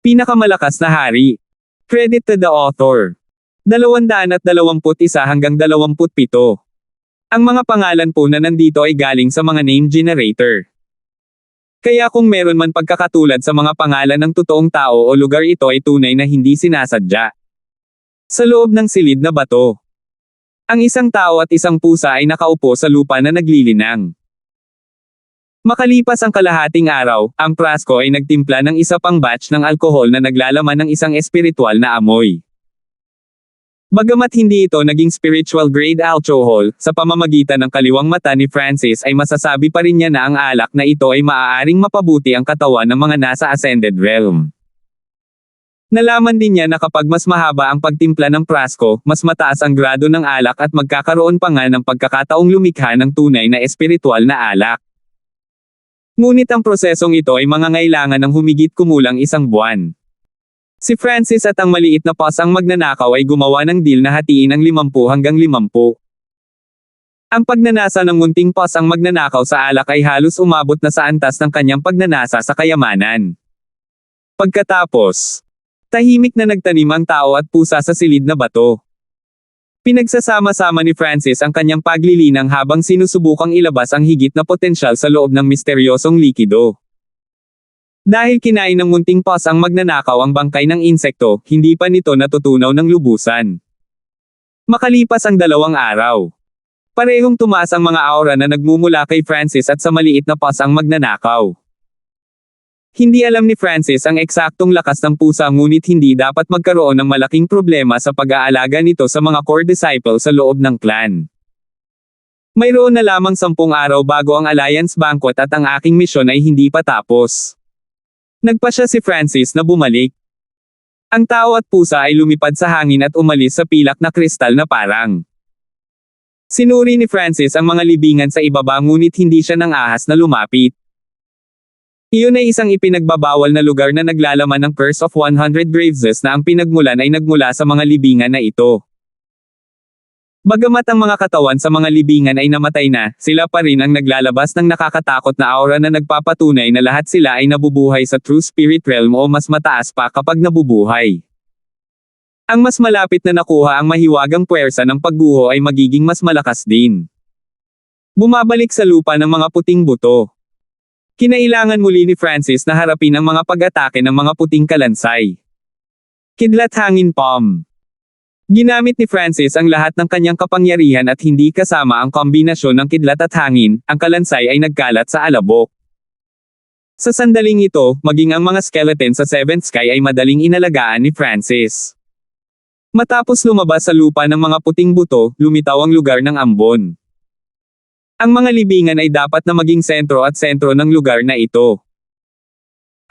Pinakamalakas na hari. Credit to the author. 221 hanggang 27. Ang mga pangalan po na nandito ay galing sa mga name generator. Kaya kung meron man pagkakatulad sa mga pangalan ng totoong tao o lugar, ito ay tunay na hindi sinasadya. Sa loob ng silid na bato, ang isang tao at isang pusa ay nakaupo sa lupa na naglilinang. Makalipas ang kalahating araw, ang prasko ay nagtimpla ng isa pang batch ng alkohol na naglalaman ng isang espiritual na amoy. Bagamat hindi ito naging spiritual grade alcohol, sa pamamagitan ng kaliwang mata ni Francis ay masasabi pa rin niya na ang alak na ito ay maaaring mapabuti ang katawan ng mga nasa ascended realm. Nalaman din niya na kapag mas mahaba ang pagtimpla ng prasko, mas mataas ang grado ng alak at magkakaroon pa nga ng pagkakataong lumikha ng tunay na espiritual na alak. Ngunit ang prosesong ito ay mangangailangan ng humigit kumulang 1 buwan. Si Francis at ang maliit na pas ang magnanakaw ay gumawa ng deal na hatiin ang 50 hanggang 50. Ang pagnanasa ng munting pas ang magnanakaw sa alak ay halos umabot na sa antas ng kanyang pagnanasa sa kayamanan. Pagkatapos, tahimik na nagtanim ang tao at pusa sa silid na bato. Pinagsasama-sama ni Francis ang kanyang paglilinang habang sinusubukang ilabas ang higit na potensyal sa loob ng misteryosong likido. Dahil kinain ng munting pas ang magnanakaw ang bangkay ng insekto, hindi pa nito natutunaw ng lubusan. Makalipas ang 2 araw, parehong tumaas ang mga aura na nagmumula kay Francis at sa maliit na pas ang magnanakaw. Hindi alam ni Francis ang eksaktong lakas ng pusa, ngunit hindi dapat magkaroon ng malaking problema sa pag-aalaga nito sa mga core disciple sa loob ng clan. Mayroon na lamang 10 araw bago ang Alliance Banquet at ang aking misyon ay hindi pa tapos. Nagpasya si Francis na bumalik. Ang tao at pusa ay lumipad sa hangin at umalis sa pilak na kristal na parang. Sinuri ni Francis ang mga libingan sa ibaba, ngunit hindi siya nang ahas na lumapit. Iyon ay isang ipinagbabawal na lugar na naglalaman ng Curse of 100 Graves na ang pinagmulan ay nagmula sa mga libingan na ito. Bagamat ang mga katawan sa mga libingan ay namatay na, sila pa rin ang naglalabas ng nakakatakot na aura na nagpapatunay na lahat sila ay nabubuhay sa True Spirit Realm o mas mataas pa kapag nabubuhay. Ang mas malapit na nakuha ang mahiwagang puwersa ng pagguho ay magiging mas malakas din. Bumabalik sa lupa ng mga puting buto. Kinailangan muli ni Francis na harapin ang mga pag-atake ng mga puting kalansay. Kidlat hangin palm. Ginamit ni Francis ang lahat ng kanyang kapangyarihan at hindi kasama ang kombinasyon ng kidlat at hangin, ang kalansay ay nagkalat sa alabok. Sa sandaling ito, maging ang mga skeleton sa Seventh Sky ay madaling inalagaan ni Francis. Matapos lumabas sa lupa ng mga puting buto, lumitaw ang lugar ng ambon. Ang mga libingan ay dapat na maging sentro at sentro ng lugar na ito.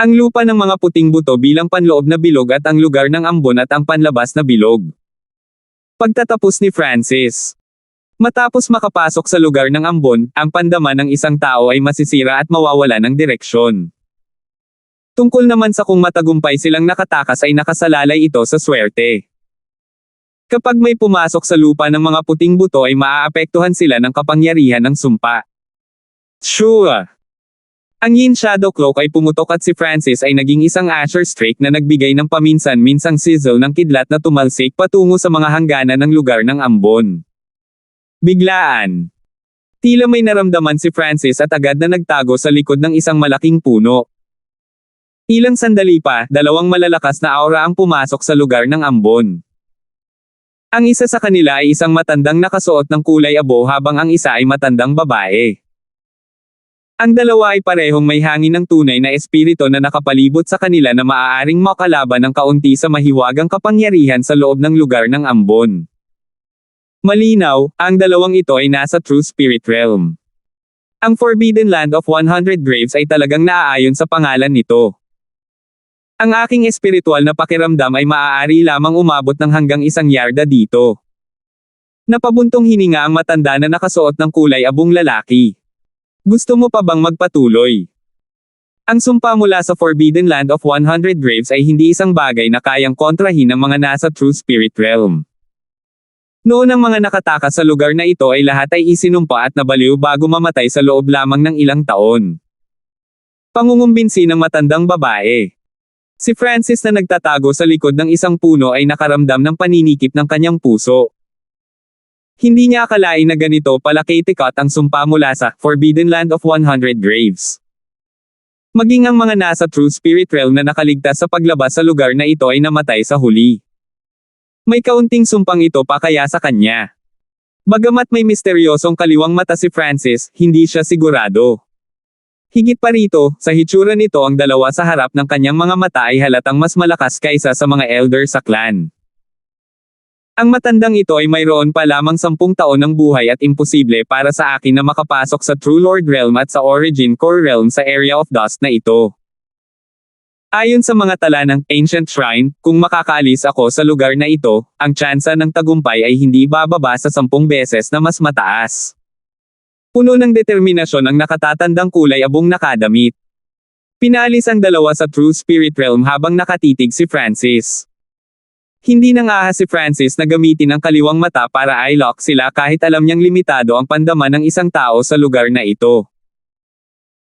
Ang lupa ng mga puting buto bilang panloob na bilog at ang lugar ng ambon at ang panlabas na bilog. Pagtatapos ni Francis. Matapos makapasok sa lugar ng ambon, ang pandaman ng isang tao ay masisira at mawawala ng direksyon. Tungkol naman sa kung matagumpay silang nakatakas ay nakasalalay ito sa swerte. Kapag may pumasok sa lupa ng mga puting buto ay maaapektuhan sila ng kapangyarihan ng sumpa. Sure! Ang Yin Shadow Cloak ay pumutok at si Francis ay naging isang Asher Streak na nagbigay ng paminsan-minsang sizzle ng kidlat na tumalsik patungo sa mga hangganan ng lugar ng ambon. Biglaan. Tila may naramdaman si Francis at agad na nagtago sa likod ng isang malaking puno. Ilang sandali pa, 2 malalakas na aura ang pumasok sa lugar ng ambon. Ang isa sa kanila ay isang matandang nakasuot ng kulay abo habang ang isa ay matandang babae. Ang dalawa ay parehong may hangin ng tunay na espiritu na nakapalibot sa kanila na maaaring makalaban ng kaunti sa mahiwagang kapangyarihan sa loob ng lugar ng ambon. Malinaw, ang dalawang ito ay nasa True Spirit Realm. Ang Forbidden Land of 100 Graves ay talagang naaayon sa pangalan nito. Ang aking espiritual na pakiramdam ay maaari lamang umabot ng hanggang 1 yarda dito. Napabuntong hininga ang matanda na nakasuot ng kulay abong lalaki. Gusto mo pa bang magpatuloy? Ang sumpa mula sa Forbidden Land of 100 Graves ay hindi isang bagay na kayang kontrahin ng mga nasa True Spirit Realm. Noon ang mga nakatakas sa lugar na ito ay lahat ay isinumpa at nabaliw bago mamatay sa loob lamang ng ilang taon. Pangungumbinsi ng matandang babae. Si Francis na nagtatago sa likod ng isang puno ay nakaramdam ng paninikip ng kanyang puso. Hindi niya akalain na ganito pala katikat ang sumpa mula sa Forbidden Land of 100 Graves. Maging ang mga nasa True Spirit Realm na nakaligtas sa paglabas sa lugar na ito ay namatay sa huli. May kaunting sumpang ito pa kaya sa kanya. Bagamat may misteryosong kaliwang mata si Francis, hindi siya sigurado. Higit pa rito, sa hitsura nito ang dalawa sa harap ng kanyang mga mata ay halatang mas malakas kaysa sa mga elder sa clan. Ang matandang ito ay mayroon pa lamang 10 taon ng buhay at imposible para sa akin na makapasok sa True Lord Realm at sa Origin Core Realm sa Area of Dust na ito. Ayon sa mga tala ng Ancient Shrine, kung makakaalis ako sa lugar na ito, ang tsansa ng tagumpay ay hindi bababa sa 10 beses na mas mataas. Puno ng determinasyon ang nakatatandang kulay abong nakadamit. Pinalis ang dalawa sa True Spirit Realm habang nakatitig si Francis. Hindi nang ahas si Francis na gamitin ang kaliwang mata para i-lock sila kahit alam niyang limitado ang pandaman ng isang tao sa lugar na ito.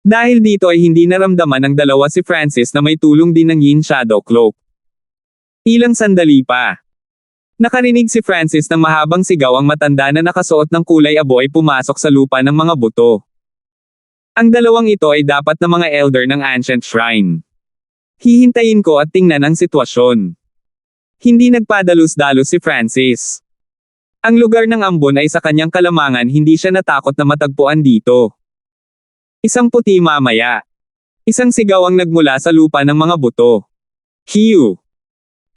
Dahil dito ay hindi naramdaman ng dalawa si Francis na may tulong din ng Yin Shadow Cloak. Ilang sandali pa. Nakarinig si Francis ng mahabang sigaw ang matanda na nakasuot ng kulay abo ay pumasok sa lupa ng mga buto. Ang dalawang ito ay dapat na mga elder ng Ancient Shrine. Hihintayin ko at tingnan ang sitwasyon. Hindi nagpadalos-dalos si Francis. Ang lugar ng ambon ay sa kanyang kalamangan, hindi siya natakot na matagpuan dito. Isang puti mamaya. Isang sigaw ang nagmula sa lupa ng mga buto. Hiu!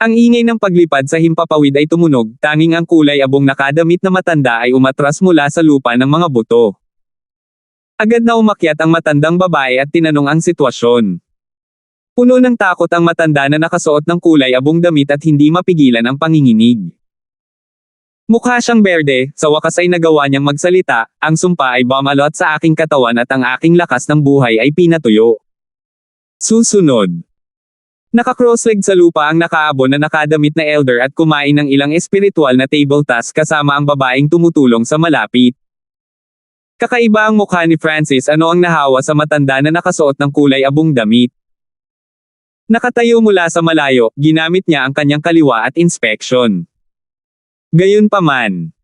Ang ingay ng paglipad sa himpapawid ay tumunog, tanging ang kulay abong nakadamit na matanda ay umatras mula sa lupa ng mga buto. Agad na umakyat ang matandang babae at tinanong ang sitwasyon. Puno ng takot ang matanda na nakasuot ng kulay abong damit at hindi mapigilan ang panginginig. Mukha siyang berde, sa wakas ay nagawa niyang magsalita, ang sumpa ay bumalot sa aking katawan at ang aking lakas ng buhay ay pinatuyo. Susunod. Naka-cross-leg sa lupa ang nakaabon na nakadamit na elder at kumain ng ilang espiritual na table task kasama ang babaeng tumutulong sa malapit. Kakaiba ang mukha ni Francis, ano ang nahawa sa matanda na nakasuot ng kulay abong damit. Nakatayo mula sa malayo, ginamit niya ang kanyang kaliwa at inspection. Gayunpaman.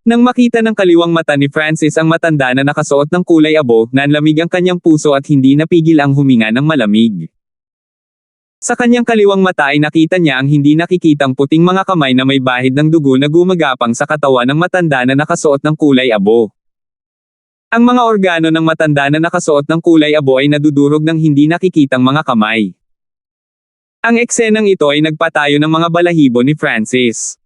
Nang makita ng kaliwang mata ni Francis ang matanda na nakasuot ng kulay abo, nanlamig ang kanyang puso at hindi napigil ang huminga ng malamig. Sa kanyang kaliwang mata ay nakita niya ang hindi nakikitang puting mga kamay na may bahid ng dugo na gumagapang sa katawan ng matanda na nakasuot ng kulay abo. Ang mga organo ng matanda na nakasuot ng kulay abo ay nadudurog ng hindi nakikitang mga kamay. Ang eksenang ito ay nagpatayo ng mga balahibo ni Francis.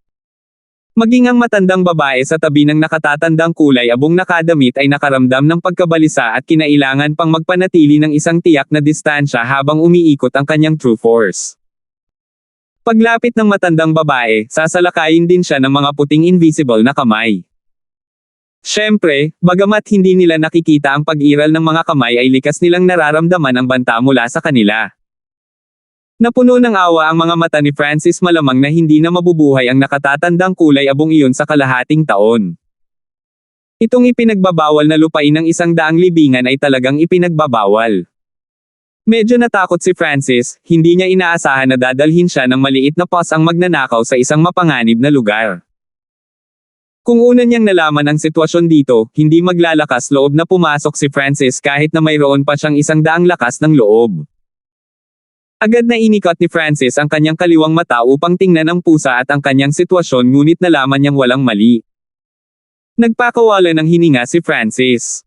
Maging ang matandang babae sa tabi ng nakatatandang kulay abong nakadamit ay nakaramdam ng pagkabalisa at kinailangan pang magpanatili ng isang tiyak na distansya habang umiikot ang kanyang true force. Paglapit ng matandang babae, sasalakayin din siya ng mga puting invisible na kamay. Siyempre, bagamat hindi nila nakikita ang pag-iral ng mga kamay ay likas nilang nararamdaman ang banta mula sa kanila. Napuno ng awa ang mga mata ni Francis, malamang na hindi na mabubuhay ang nakatatandang kulay abong iyon sa kalahating taon. Itong ipinagbabawal na lupain ng 100 libingan ay talagang ipinagbabawal. Medyo natakot si Francis, hindi niya inaasahan na dadalhin siya ng maliit na pos ang magnanakaw sa isang mapanganib na lugar. Kung una niyang nalaman ang sitwasyon dito, hindi maglalakas loob na pumasok si Francis kahit na mayroon pa siyang 100 lakas ng loob. Agad na inikot ni Francis ang kanyang kaliwang mata upang tingnan ang pusa at ang kanyang sitwasyon, ngunit nalaman niyang walang mali. Nagpakawala ng hininga si Francis.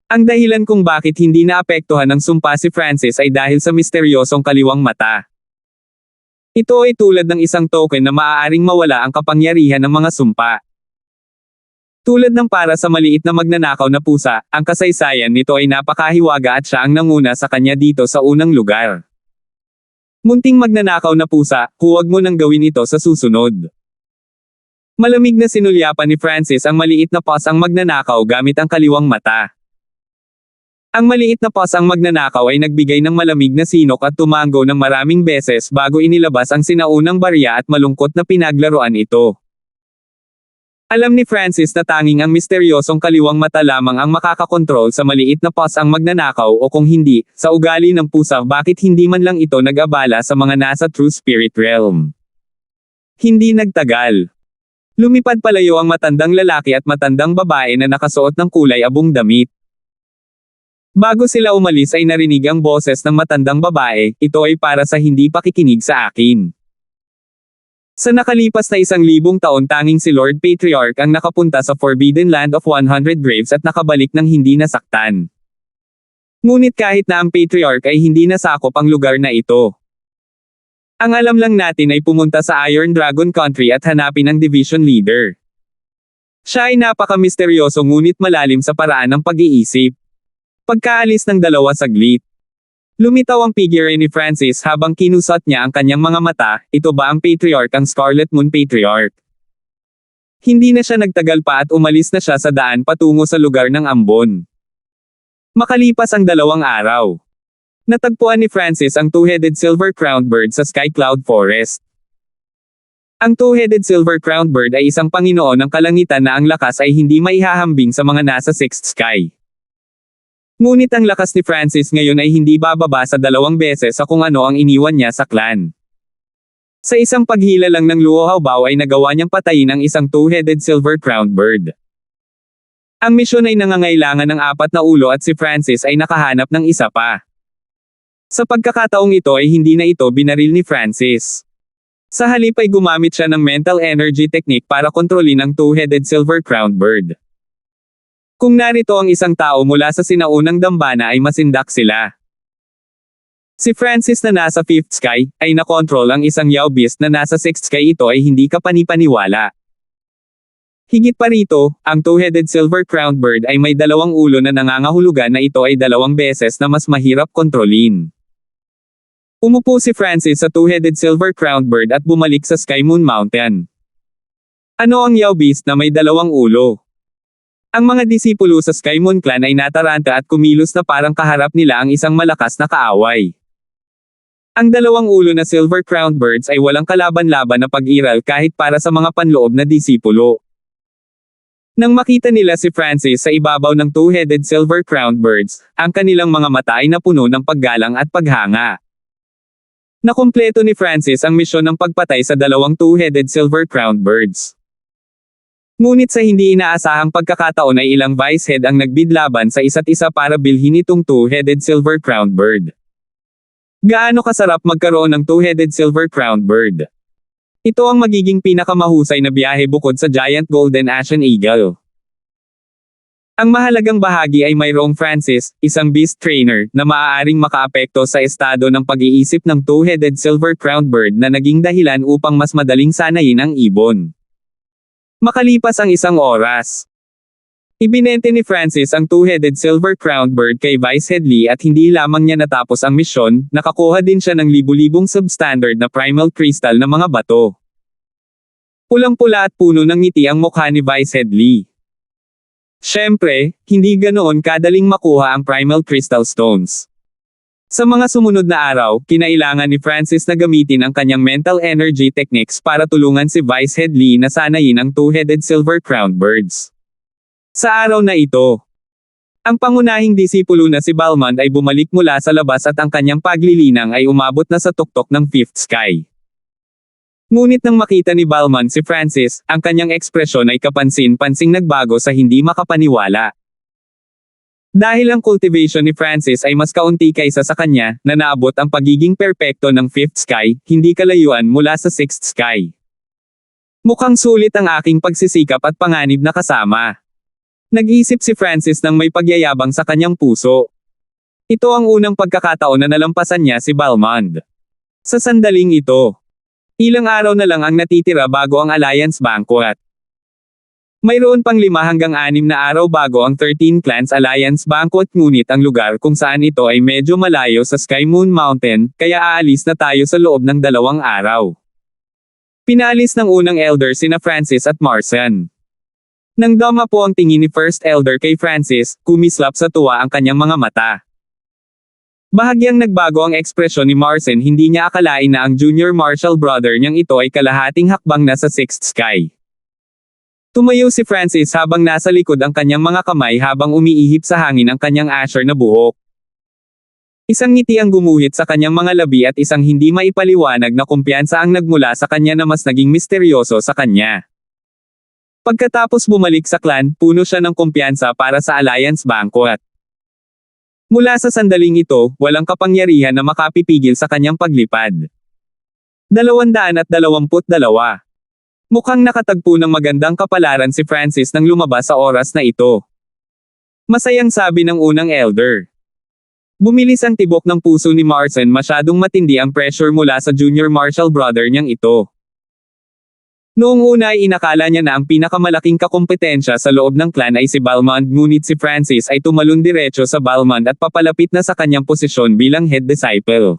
Ang dahilan kung bakit hindi naapektuhan ng sumpa si Francis ay dahil sa misteryosong kaliwang mata. Ito ay tulad ng isang token na maaaring mawala ang kapangyarihan ng mga sumpa. Tulad ng para sa maliit na magnanakaw na pusa, ang kasaysayan nito ay napakahiwaga at siya ang nanguna sa kanya dito sa unang lugar. Munting magnanakaw na pusa, huwag mo nang gawin ito sa susunod. Malamig na sinulyapan ni Francis ang maliit na pos ang magnanakaw gamit ang kaliwang mata. Ang maliit na pos ang magnanakaw ay nagbigay ng malamig na sinok at tumango ng maraming beses bago inilabas ang sinaunang barya at malungkot na pinaglaruan ito. Alam ni Francis na tanging ang misteryosong kaliwang mata lamang ang makakakontrol sa maliit na paws ang magnanakaw o kung hindi, sa ugali ng pusa bakit hindi man lang ito nag-abala sa mga nasa true spirit realm. Hindi nagtagal. Lumipad palayo ang matandang lalaki at matandang babae na nakasuot ng kulay abong damit. Bago sila umalis ay narinig ang boses ng matandang babae, ito ay para sa hindi pakikinig sa akin. Sa nakalipas na 1,000 taon tanging si Lord Patriarch ang nakapunta sa Forbidden Land of 100 Graves at nakabalik ng hindi nasaktan. Ngunit kahit na ang Patriarch ay hindi nasakop ang lugar na ito. Ang alam lang natin ay pumunta sa Iron Dragon Country at hanapin ang Division Leader. Siya ay napaka-misteryoso ngunit malalim sa paraan ng pag-iisip. Pagkaalis ng dalawa saglit, lumitaw ang figure ni Francis habang kinusot niya ang kanyang mga mata, ito ba ang Patriarch ang Scarlet Moon Patriarch? Hindi na siya nagtagal pa at umalis na siya sa daan patungo sa lugar ng ambon. Makalipas ang 2 araw, natagpuan ni Francis ang two-headed silver-crowned bird sa Sky Cloud Forest. Ang two-headed silver-crowned bird ay isang Panginoon ng kalangitan na ang lakas ay hindi maihahambing sa mga nasa sixth sky. Ngunit ang lakas ni Francis ngayon ay hindi bababa sa 2 beses sa kung ano ang iniwan niya sa clan. Sa isang paghila lang ng luohaw-baw ay nagawa niyang patayin ang isang two-headed silver-crowned bird. Ang misyon ay nangangailangan ng 4 na ulo at si Francis ay nakahanap ng isa pa. Sa pagkakataong ito ay hindi na ito binaril ni Francis. Sa halip ay gumamit siya ng mental energy technique para kontrolin ang two-headed silver-crowned bird. Kung narito ang isang tao mula sa sinaunang dambana ay masindak sila. Si Francis na nasa 5th sky, ay nakontrol ang isang Yao Beast na nasa 6th sky ito ay hindi kapanipaniwala. Higit pa rito, ang two-headed silver-crowned bird ay may 2 ulo na nangangahulugan na ito ay 2 beses na mas mahirap kontrolin. Umupo si Francis sa two-headed silver-crowned bird at bumalik sa Sky Moon Mountain. Ano ang Yao Beast na may 2 ulo? Ang mga disipulo sa Sky Moon Clan ay nataranta at kumilos na parang kaharap nila ang isang malakas na kaaway. Ang 2 ulo na silver-crowned birds ay walang kalaban-laban na pag-iral kahit para sa mga panloob na disipulo. Nang makita nila si Francis sa ibabaw ng two-headed silver-crowned birds, ang kanilang mga mata ay napuno ng paggalang at paghanga. Nakumpleto ni Francis ang misyon ng pagpatay sa 2 two-headed silver-crowned birds. Ngunit sa hindi inaasahang pagkakataon ay ilang vice-head ang nagbidlaban sa isa't isa para bilhin itong two-headed silver-crowned bird. Gaano kasarap magkaroon ng two-headed silver-crowned bird? Ito ang magiging pinakamahusay na biyahe bukod sa Giant Golden Ashen Eagle. Ang mahalagang bahagi ay mayroong Francis, isang beast trainer, na maaaring makaapekto sa estado ng pag-iisip ng two-headed silver-crowned bird na naging dahilan upang mas madaling sanayin ang ibon. Makalipas ang 1 oras, ibinente ni Francis ang two-headed silver-crowned bird kay Vice-Head Lee at hindi lamang niya natapos ang misyon, nakakuha din siya ng libu-libong substandard na primal crystal na mga bato. Pulang-pula at puno ng ngiti ang mukha ni Vice-Head Lee. Siyempre, hindi ganoon kadaling makuha ang primal crystal stones. Sa mga sumunod na araw, kinailangan ni Francis na gamitin ang kanyang mental energy techniques para tulungan si Vice-Head Lee na sanayin ang two-headed silver-crowned birds. Sa araw na ito, ang pangunahing disipulo na si Balmond ay bumalik mula sa labas at ang kanyang paglilinang ay umabot na sa tuktok ng 5th sky. Ngunit nang makita ni Balmond si Francis, ang kanyang ekspresyon ay kapansin-pansing nagbago sa hindi makapaniwala. Dahil ang cultivation ni Francis ay mas kaunti kaysa sa kanya, na naabot ang pagiging perpekto ng 5th sky, hindi kalayuan mula sa 6th sky. Mukhang sulit ang aking pagsisikap at panganib na kasama. Nag-isip si Francis ng may pagyayabang sa kanyang puso. Ito ang unang pagkakataon na nalampasan niya si Balmond. Sa sandaling ito, ilang araw na lang ang natitira bago ang Alliance Banquet. Mayroon pang 5 hanggang 6 na araw bago ang 13 Clans Alliance Banquet ngunit ang lugar kung saan ito ay medyo malayo sa Sky Moon Mountain, kaya aalis na tayo sa loob ng 2 araw. Pinalis ng unang elder sina Francis at Marson. Nang dama po ang tingin ni First Elder kay Francis, kumislap sa tuwa ang kanyang mga mata. Bahagyang nagbago ang ekspresyon ni Marson, hindi niya akalain na ang junior martial brother niyang ito ay kalahating hakbang na sa 6th sky. Tumayo si Francis habang nasa likod ang kanyang mga kamay habang umiihip sa hangin ang kanyang asher na buhok. Isang ngiti ang gumuhit sa kanyang mga labi at isang hindi maipaliwanag na kumpiyansa ang nagmula sa kanya na mas naging misteryoso sa kanya. Pagkatapos bumalik sa clan, puno siya ng kumpiyansa para sa Alliance Banquet. Mula sa sandaling ito, walang kapangyarihan na makapipigil sa kanyang paglipad. 222. Mukhang nakatagpo ng magandang kapalaran si Francis nang lumabas sa oras na ito. Masayang sabi ng unang elder. Bumilis ang tibok ng puso ni Marcin, masyadong matindi ang pressure mula sa junior martial brother niyang ito. Noong una ay inakala niya na ang pinakamalaking kakompetensya sa loob ng clan ay si Balmond, ngunit si Francis ay tumalon diretso sa Balmond at papalapit na sa kanyang posisyon bilang head disciple.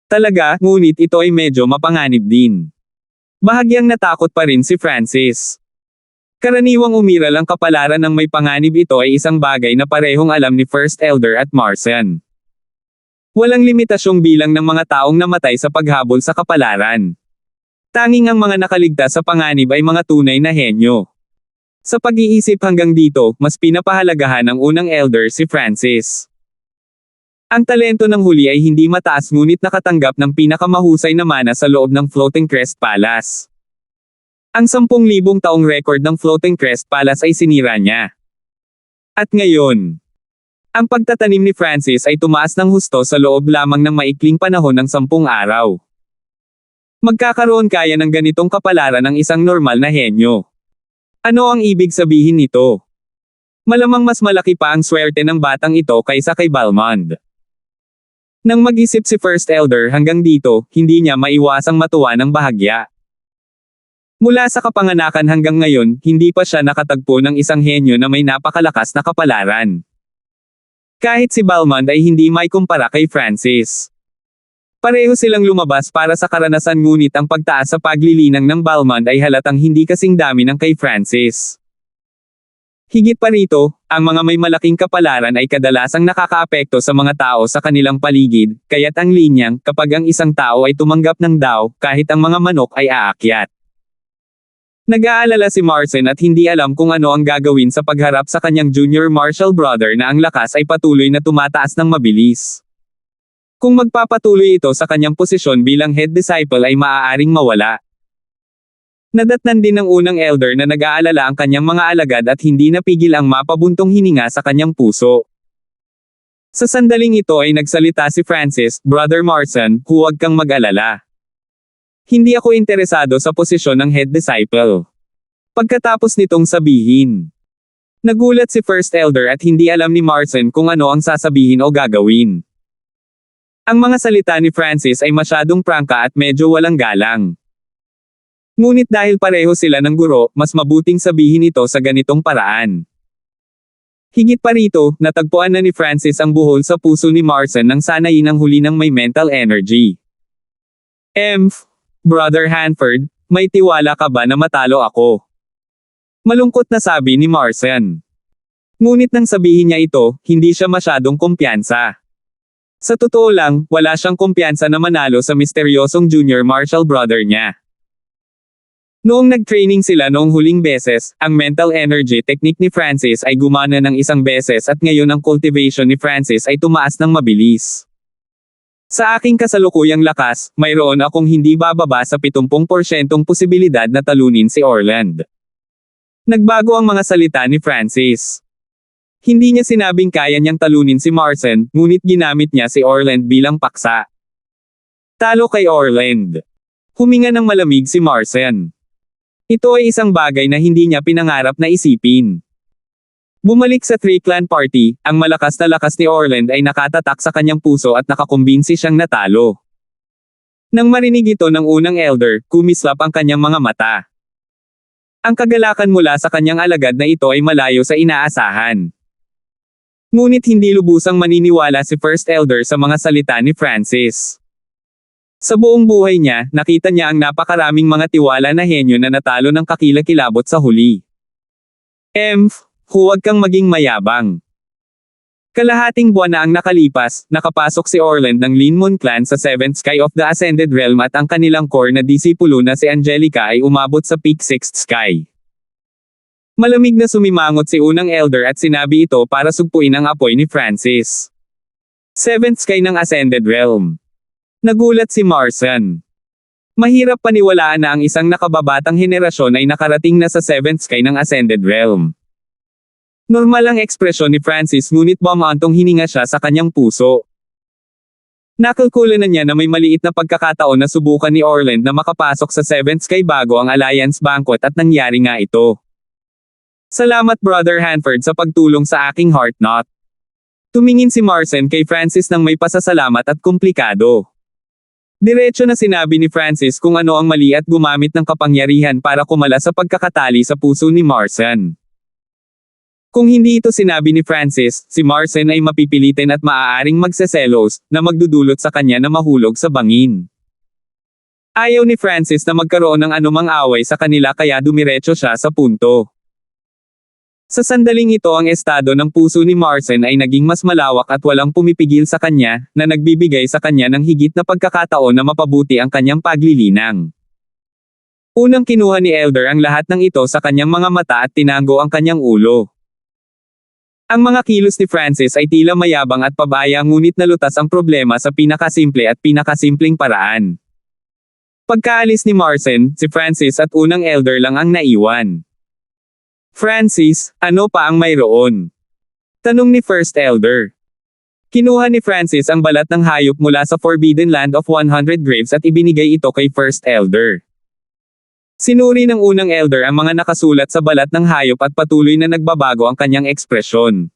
Talaga, ngunit ito ay medyo mapanganib din. Bahagyang natakot pa rin si Francis. Karaniwang umiral ang kapalaran ng may panganib, ito ay isang bagay na parehong alam ni First Elder at Marcin. Walang limitasyong bilang ng mga taong namatay sa paghabol sa kapalaran. Tanging ang mga nakaligtas sa panganib ay mga tunay na henyo. Sa pag-iisip hanggang dito, mas pinapahalagahan ng unang elder si Francis. Ang talento ng huli ay hindi mataas ngunit nakatanggap ng pinakamahusay na mana sa loob ng Floating Crest Palace. Ang 10,000 taong record ng Floating Crest Palace ay sinira niya. At ngayon, ang pagtatanim ni Francis ay tumaas ng husto sa loob lamang ng maikling panahon ng 10 araw. Magkakaroon kaya ng ganitong kapalaran ng isang normal na henyo. Ano ang ibig sabihin nito? Malamang mas malaki pa ang swerte ng batang ito kaysa kay Balmond. Nang mag-isip si First Elder hanggang dito, hindi niya maiwasang matuwa ng bahagya. Mula sa kapanganakan hanggang ngayon, hindi pa siya nakatagpo ng isang henyo na may napakalakas na kapalaran. Kahit si Balmond ay hindi may kumpara kay Francis. Pareho silang lumabas para sa karanasan, ngunit ang pagtaas sa paglilinang ng Balmond ay halatang hindi kasing dami ng kay Francis. Higit pa rito, ang mga may malaking kapalaran ay kadalasang nakakaapekto sa mga tao sa kanilang paligid, kaya't ang linyang, kapag ang isang tao ay tumanggap ng daw, kahit ang mga manok ay aakyat. Nag-aalala si Marcin at hindi alam kung ano ang gagawin sa pagharap sa kanyang junior martial brother na ang lakas ay patuloy na tumataas ng mabilis. Kung magpapatuloy ito sa kanyang posisyon bilang head disciple ay maaaring mawala. Nadatnan din ng unang elder na nag-aalala ang kanyang mga alagad at hindi napigil ang mapabuntong hininga sa kanyang puso. Sa sandaling ito ay nagsalita si Francis, Brother Marcin, huwag kang mag-alala. Hindi ako interesado sa posisyon ng head disciple. Pagkatapos nitong sabihin, nagulat si First Elder at hindi alam ni Marcin kung ano ang sasabihin o gagawin. Ang mga salita ni Francis ay masyadong prangka at medyo walang galang. Ngunit dahil pareho sila ng guro, mas mabuting sabihin ito sa ganitong paraan. Higit pa rito, natagpuan na ni Francis ang buhol sa puso ni Marcin nang sanayin ang huli ng may mental energy. Brother Hanford, may tiwala ka ba na matalo ako? Malungkot na sabi ni Marcin. Ngunit nang sabihin niya ito, hindi siya masyadong kumpiyansa. Sa totoo lang, wala siyang kumpiyansa na manalo sa misteryosong junior martial brother niya. Noong nag-training sila noong huling beses, ang mental energy technique ni Francis ay gumana ng isang beses at ngayon ang cultivation ni Francis ay tumaas ng mabilis. Sa aking kasalukuyang lakas, mayroon akong hindi bababa sa 70% posibilidad na talunin si Orland. Nagbago ang mga salita ni Francis. Hindi niya sinabing kaya niyang talunin si Marcin, ngunit ginamit niya si Orland bilang paksa. Talo kay Orland. Huminga ng malamig si Marcin. Ito ay isang bagay na hindi niya pinangarap na isipin. Bumalik sa three-clan party, ang malakas na lakas ni Orland ay nakatatak sa kanyang puso at nakakumbinsi siyang natalo. Nang marinig ito ng unang elder, kumislap ang kanyang mga mata. Ang kagalakan mula sa kanyang alagad na ito ay malayo sa inaasahan. Ngunit hindi lubusang maniniwala si First Elder sa mga salita ni Francis. Sa buong buhay niya, nakita niya ang napakaraming mga tiwala na henyo na natalo ng kakilakilabot sa huli. Huwag kang maging mayabang. Kalahating buwan na ang nakalipas, nakapasok si Orland ng Linmon clan sa 7th Sky of the Ascended Realm at ang kanilang core na disipulo na si Angelica ay umabot sa peak 6th Sky. Malamig na sumimangot si unang elder at sinabi ito para sugpuin ang apoy ni Francis. Seventh sky ng Ascended Realm. Nagulat si Marson. Mahirap paniwalaan na ang isang nakababatang henerasyon ay nakarating na sa seventh sky ng Ascended Realm. Normal ang ekspresyon ni Francis ngunit bumantong hininga siya sa kanyang puso. Nakalkulan na niya na may maliit na pagkakataon na subukan ni Orland na makapasok sa seventh sky bago ang Alliance Banquet at nangyari nga ito. Salamat Brother Hanford sa pagtulong sa aking heart knot. Tumingin si Marson kay Francis nang may pasasalamat at komplikado. Diretso na sinabi ni Francis kung ano ang mali at gumamit ng kapangyarihan para kumala sa pagkakatali sa puso ni Marson. Kung hindi ito sinabi ni Francis, si Marson ay mapipilitin at maaaring magseselos, na magdudulot sa kanya na mahulog sa bangin. Ayaw ni Francis na magkaroon ng anumang away sa kanila kaya dumiretso siya sa punto. Sa sandaling ito ang estado ng puso ni Marson ay naging mas malawak at walang pumipigil sa kanya, na nagbibigay sa kanya ng higit na pagkakataon na mapabuti ang kanyang paglilinang. Unang kinuha ni Elder ang lahat ng ito sa kanyang mga mata at tinanggo ang kanyang ulo. Ang mga kilos ni Francis ay tila mayabang at pabaya ngunit nalutas ang problema sa pinakasimple at pinakasimpleng paraan. Pagkaalis ni Marson, si Francis at unang Elder lang ang naiwan. Francis, ano pa ang mayroon? Tanong ni First Elder. Kinuha ni Francis ang balat ng hayop mula sa Forbidden Land of 100 Graves at ibinigay ito kay First Elder. Sinuri ng unang Elder ang mga nakasulat sa balat ng hayop at patuloy na nagbabago ang kanyang ekspresyon.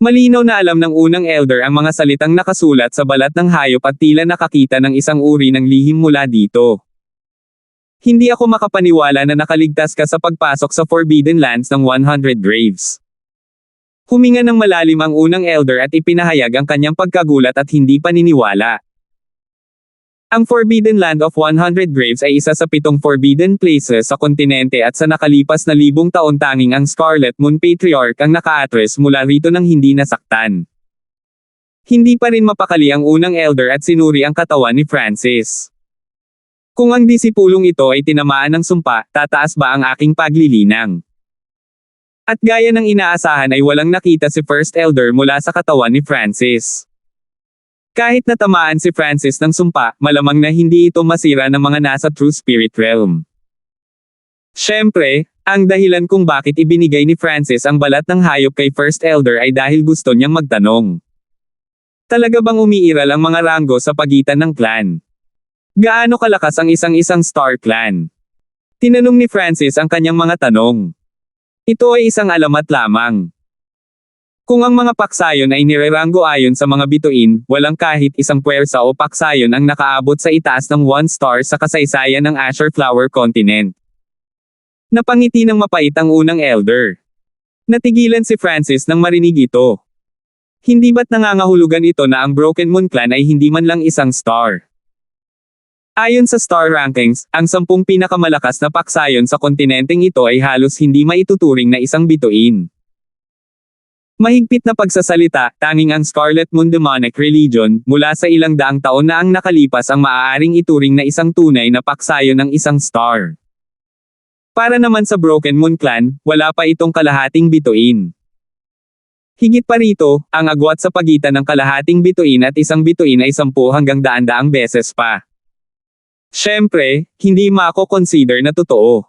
Malinaw na alam ng unang Elder ang mga salitang nakasulat sa balat ng hayop at tila nakakita ng isang uri ng lihim mula dito. Hindi ako makapaniwala na nakaligtas ka sa pagpasok sa Forbidden Lands ng 100 Graves. Huminga ng malalim ang unang Elder at ipinahayag ang kanyang pagkagulat at hindi paniniwala. Ang Forbidden Land of 100 Graves ay isa sa 7 forbidden places sa kontinente at sa nakalipas na 1,000 taon tanging ang Scarlet Moon Patriarch ang nakaatres mula rito nang hindi nasaktan. Hindi pa rin mapakali ang unang Elder at sinuri ang katawan ni Francis. Kung ang disipulong ito ay tinamaan ng sumpa, tataas ba ang aking paglilinang? At gaya ng inaasahan ay walang nakita si First Elder mula sa katawan ni Francis. Kahit natamaan si Francis ng sumpa, malamang na hindi ito masira ng mga nasa True Spirit Realm. Siyempre, ang dahilan kung bakit ibinigay ni Francis ang balat ng hayop kay First Elder ay dahil gusto niyang magtanong. Talaga bang umiiral ang mga ranggo sa pagitan ng clan? Gaano kalakas ang isang Star Clan? Tinanong ni Francis ang kanyang mga tanong. Ito ay isang alamat lamang. Kung ang mga paksayon ay nireranggo ayon sa mga bituin, walang kahit isang puwersa o paksayon ang nakaabot sa itaas ng 1 star sa kasaysayan ng Azure Flower Continent. Napangiti ng mapait ang unang Elder. Natigilan si Francis nang marinig ito. Hindi ba't nangangahulugan ito na ang Broken Moon Clan ay hindi man lang isang star? Ayon sa star rankings, ang 10 pinakamalakas na paksayon sa kontinenteng ito ay halos hindi maituturing na isang bituin. Mahigpit na pagsasalita, tanging ang Scarlet Moon Demonic Religion, mula sa ilang daang taon na ang nakalipas ang maaaring ituring na isang tunay na paksayon ng isang star. Para naman sa Broken Moon Clan, wala pa itong kalahating bituin. Higit pa rito, ang agwat sa pagitan ng kalahating bituin at isang bituin ay 10 hanggang 100 beses pa. Siyempre, hindi mako-consider na totoo.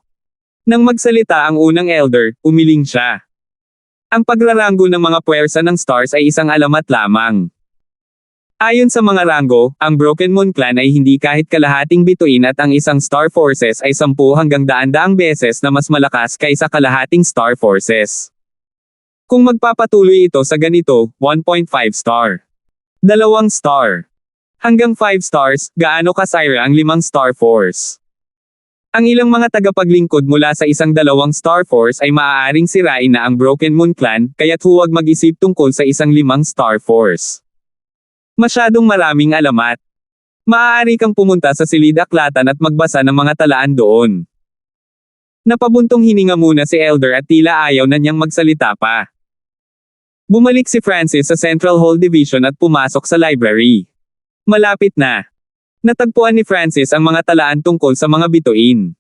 Nang magsalita ang unang Elder, umiling siya. Ang pagraranggo ng mga puwersa ng stars ay isang alamat lamang. Ayon sa mga ranggo, ang Broken Moon Clan ay hindi kahit kalahating bituin at ang isang Star Forces ay 10 hanggang 100 beses na mas malakas kaysa kalahating Star Forces. Kung magpapatuloy ito sa ganito, 1.5 star. 2 star. Hanggang 5 stars, gaano kasira ang 5 Star Force? Ang ilang mga tagapaglingkod mula sa isang 2 Star Force ay maaaring sirain na ang Broken Moon Clan, kaya't huwag mag-isip tungkol sa isang 5 Star Force. Masyadong maraming alamat. Maaari kang pumunta sa silid-aklatan at magbasa ng mga talaan doon. Napabuntong hininga muna si Elder at tila ayaw na niyang magsalita pa. Bumalik si Francis sa Central Hall Division at pumasok sa library. Malapit na. Natagpuan ni Francis ang mga talaan tungkol sa mga bituin.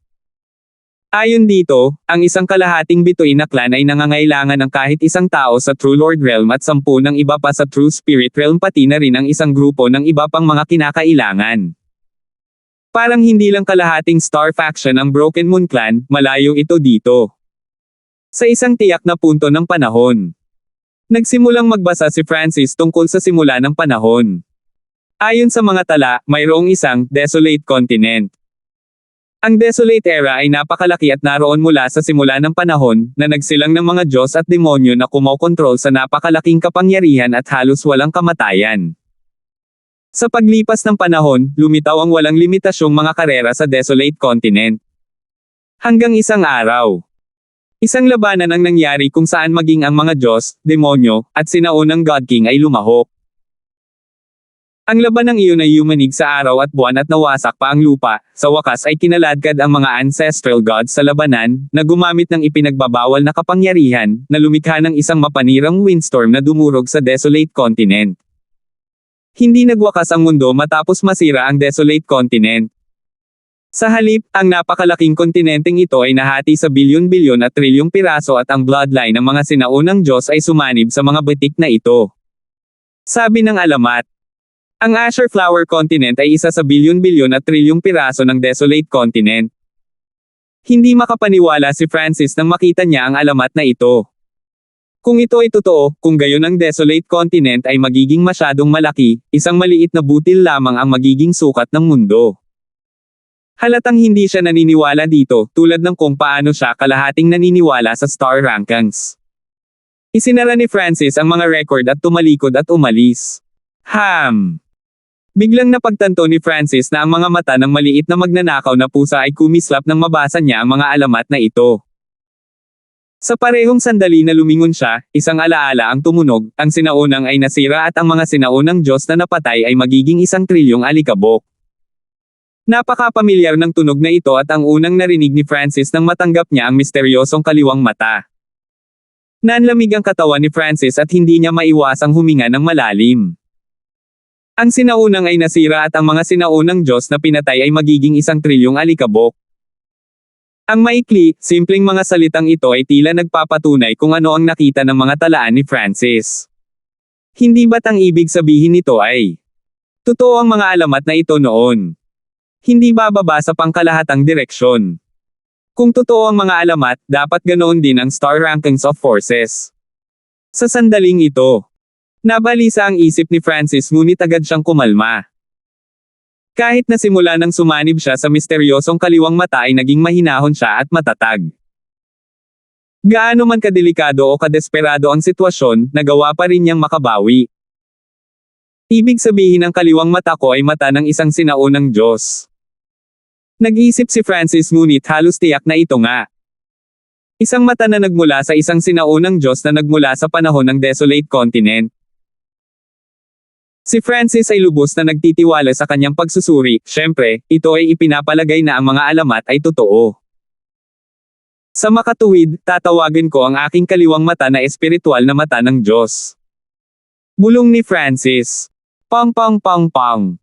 Ayon dito, ang isang kalahating bituin na clan ay nangangailangan ng kahit isang tao sa True Lord Realm at 10 ng iba pa sa True Spirit Realm pati na rin ang isang grupo ng iba pang mga kinakailangan. Parang hindi lang kalahating Star Faction ang Broken Moon Clan, malayo ito dito. Sa isang tiyak na punto ng panahon, nagsimulang magbasa si Francis tungkol sa simula ng panahon. Ayon sa mga tala, mayroong isang desolate continent. Ang Desolate Era ay napakalaki at naroon mula sa simula ng panahon, na nagsilang ng mga Diyos at demonyo na kumokontrol sa napakalaking kapangyarihan at halos walang kamatayan. Sa paglipas ng panahon, lumitaw ang walang limitasyong mga karera sa Desolate Continent. Hanggang isang araw, isang labanan ang nangyari kung saan maging ang mga Diyos, demonyo, at sinaunang God King ay lumahok. Ang labanang iyon ay yumanig sa araw at buwan at nawasak pa ang lupa, sa wakas ay kinaladkad ang mga ancestral gods sa labanan, na gumamit ng ipinagbabawal na kapangyarihan, na lumikha ng isang mapanirang windstorm na dumurog sa Desolate Continent. Hindi nagwakas ang mundo matapos masira ang Desolate Continent. Sa halip, ang napakalaking kontinenteng ito ay nahati sa bilyon-bilyon at trilyong piraso at ang bloodline ng mga sinaunang Diyos ay sumanib sa mga batik na ito. Sabi ng alamat, ang Azure Flower Continent ay isa sa bilyon-bilyon at trilyong piraso ng Desolate Continent. Hindi makapaniwala si Francis nang makita niya ang alamat na ito. Kung ito ay totoo, kung gayon ang Desolate Continent ay magiging masyadong malaki, isang maliit na butil lamang ang magiging sukat ng mundo. Halatang hindi siya naniniwala dito, tulad ng kung paano siya kalahating naniniwala sa star rankings. Isinara ni Francis ang mga record at tumalikod at umalis. Biglang napagtanto ni Francis na ang mga mata ng maliit na magnanakaw na pusa ay kumislap nang mabasa niya ang mga alamat na ito. Sa parehong sandali na lumingon siya, isang alaala ang tumunog, ang sinaunang ay nasira at ang mga sinaunang Diyos na napatay ay magiging 1 trilyong alikabok. Napakapamilyar ng tunog na ito at ang unang narinig ni Francis nang matanggap niya ang misteryosong kaliwang mata. Nanlamig ang katawan ni Francis at hindi niya maiwasang huminga ng malalim. Ang sinaunang ay nasira at ang mga sinaunang Diyos na pinatay ay magiging 1 trilyong alikabok. Ang maikli, simpleng mga salitang ito ay tila nagpapatunay kung ano ang nakita ng mga talaan ni Francis. Hindi ba't ang ibig sabihin nito ay totoo ang mga alamat na ito noon? Hindi bababa sa pangkalahatang direksyon. Kung totoo ang mga alamat, dapat ganoon din ang star rankings of forces. Sa sandaling ito, nabalisa ang isip ni Francis ngunit agad siyang kumalma. Kahit na simula nang sumanib siya sa misteryosong kaliwang mata ay naging mahinahon siya at matatag. Gaano man kadelikado o kadesperado ang sitwasyon, nagawa pa rin niyang makabawi. Ibig sabihin ang kaliwang mata ko ay mata ng isang sinaunang Diyos. Nag-iisip si Francis ngunit halos tiyak na ito nga. Isang mata na nagmula sa isang sinaunang Diyos na nagmula sa panahon ng Desolate Continent. Si Francis ay lubos na nagtitiwala sa kanyang pagsusuri, syempre, ito ay ipinapalagay na ang mga alamat ay totoo. Sa makatuwid, tatawagin ko ang aking kaliwang mata na espiritual na mata ng Diyos. Bulong ni Francis. Pang pang pang pang.